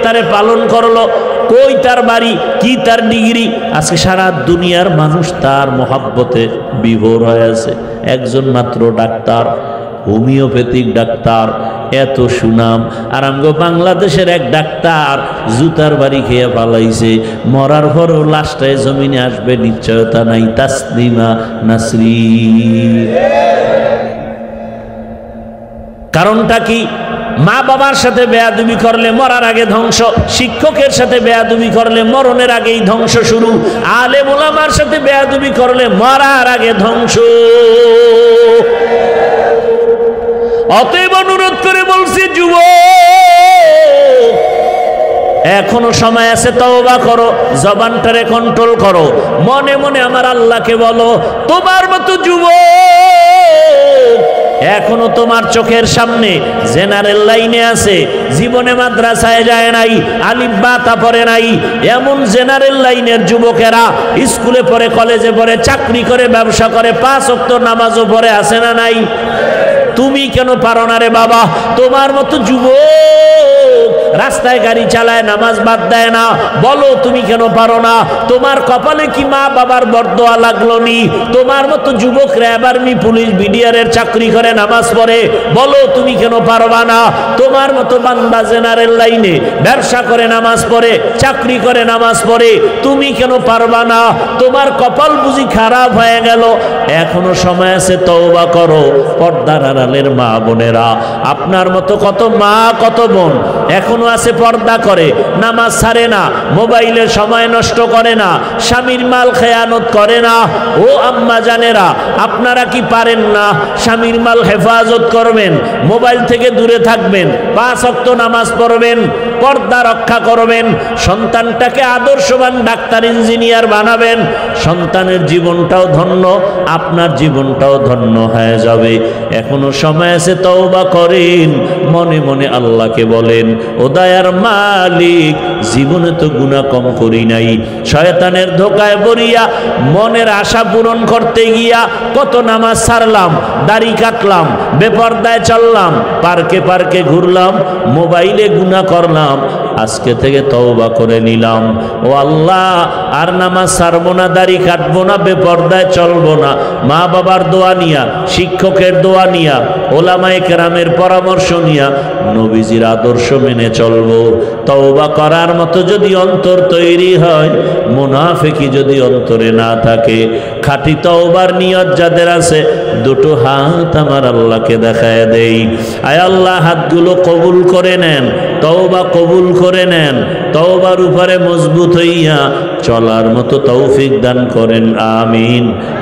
তারে পালন করলো, কই তার বাড়ি, কি তার ডিগ্রি? আজকে সারা দুনিয়ার মানুষ তার মহাব্বতে বিভোর হয়ে আছে। একজন মাত্র ডাক্তার, হোমিওপ্যাথিক ডাক্তার, এত সুনাম। আর আমগো বাংলাদেশের এক ডাক্তার জুতার বাড়ি খেয়ে পালাইছে, মরার পরও লাশটায় জমিনে আসবে নিশ্চয়তা নাই। তাসলিমা নাসরিন। কারণটা কি? মা বাবার সাথে বেয়াদবি করলে মরার আগে ধ্বংস, শিক্ষকের সাথে বেয়াদবি করলে মরণের আগেই ধ্বংস শুরু, আলেম ওলামার সাথে বেয়াদবি করলে মরার আগে ধ্বংস। অতএব অনুরোধ করে বলছি, যুবক এখনো সময় আছে, তওবা করো, জবানটারে কন্ট্রোল করো, মনে মনে আমার আল্লাহকে বলো। তোমার মতো যুবক এখনো তোমার চোখের সামনে জেনারেল লাইনে আছে, জীবনে মাদ্রাসায় যায় নাই, আলিফ বা তা পড়ে নাই, এমন জেনারেল লাইনের যুবকেরা স্কুলে পড়ে, কলেজে পড়ে, চাকরি করে, ব্যবসা করে, 5 ওয়াক্ত নামাজও পড়ে, আছে না নাই? তুমি কেন পারো না রে বাবা? তোমার মতো যুবক রাস্তায় গাড়ি চালায়, নামাজ বাদ দেয় না, বলো তুমি কেন পারো না? তোমার কপালে কি মা বাবার বরদোয়া লাগলো নি? তোমার মতো যুবক র্যাব, আর্মি, পুলিশ, বিডিআরের চাকরি করে, নামাজ পড়ে, বলো তুমি কেন পারবা না? তোমার মতো বান্দা জেনারেল লাইনে ব্যবসা করে, নামাজ পড়ে, চাকরি করে, নামাজ পড়ে, তুমি কেন পারবা না? তোমার কপাল বুঝি খারাপ হয়ে গেল? এখনো সময় আছে, তওবা করো। পর্দার আড়ালের মা বোনেরা, আপনার মতো কত মা, কত বোন এখনো আছে, পর্দা করে, নামাজ ছাড়ে না, মোবাইলে সময় নষ্ট করে না, স্বামীর মাল খেয়ানত করে না। ও আম্মা জানেরা, আপনারা কি পারেন না স্বামীর মাল হেফাজত করবেন, মোবাইল থেকে দূরে থাকবেন, 5 ওয়াক্ত নামাজ পড়বেন, পর্দা রক্ষা করবেন, সন্তানটাকে আদর্শবান ডাক্তার, ইঞ্জিনিয়ার বানাবেন, সন্তানের জীবনটাও ধন্য, আপনার জীবনটাও ধন্য হয়ে যাবে। এখনো সময় আছে, তওবা করেন, মনে মনে আল্লাহকে বলেন, ও দয়ার মালিক, জীবনে তো গুনাহ কম করি নাই, শয়তানের ধোকায় পড়িয়া মনের আশা পূরণ করতে গিয়া কত নামাজ ছাড়লাম, দাড়ি কাটলাম, বেপরদায় চললাম, পার্কে পার্কে ঘুরলাম, মোবাইলে গুনাহ করলাম, আজকে থেকে তওবা করে নিলাম। ও আল্লাহ, আর নামাজ ছাড়বো না, দাড়ি কাটবো না, বেপরদায় চলবো না, মা বাবার দোয়া নিয়া, শিক্ষকের দোয়া নিয়া, ওলামায়ে কেরামের পরামর্শ নিয়া, নবীজির আদর্শ মেনে চলবো। তওবা করার মতো যদি অন্তর তৈরি হয়, মুনাফিকি যদি অন্তরে না থাকে, খাঁটি তওবার নিয়ত যাদের আছে, দুটো হাত আমার আল্লাহকে দেখায় দেই। আয় আল্লাহ, হাতগুলো কবুল করে নেন, তওবা কবুল করে নেন, তওবার উপরে মজবুত হইয়া চলার মতো তৌফিক দান করেন, আমিন।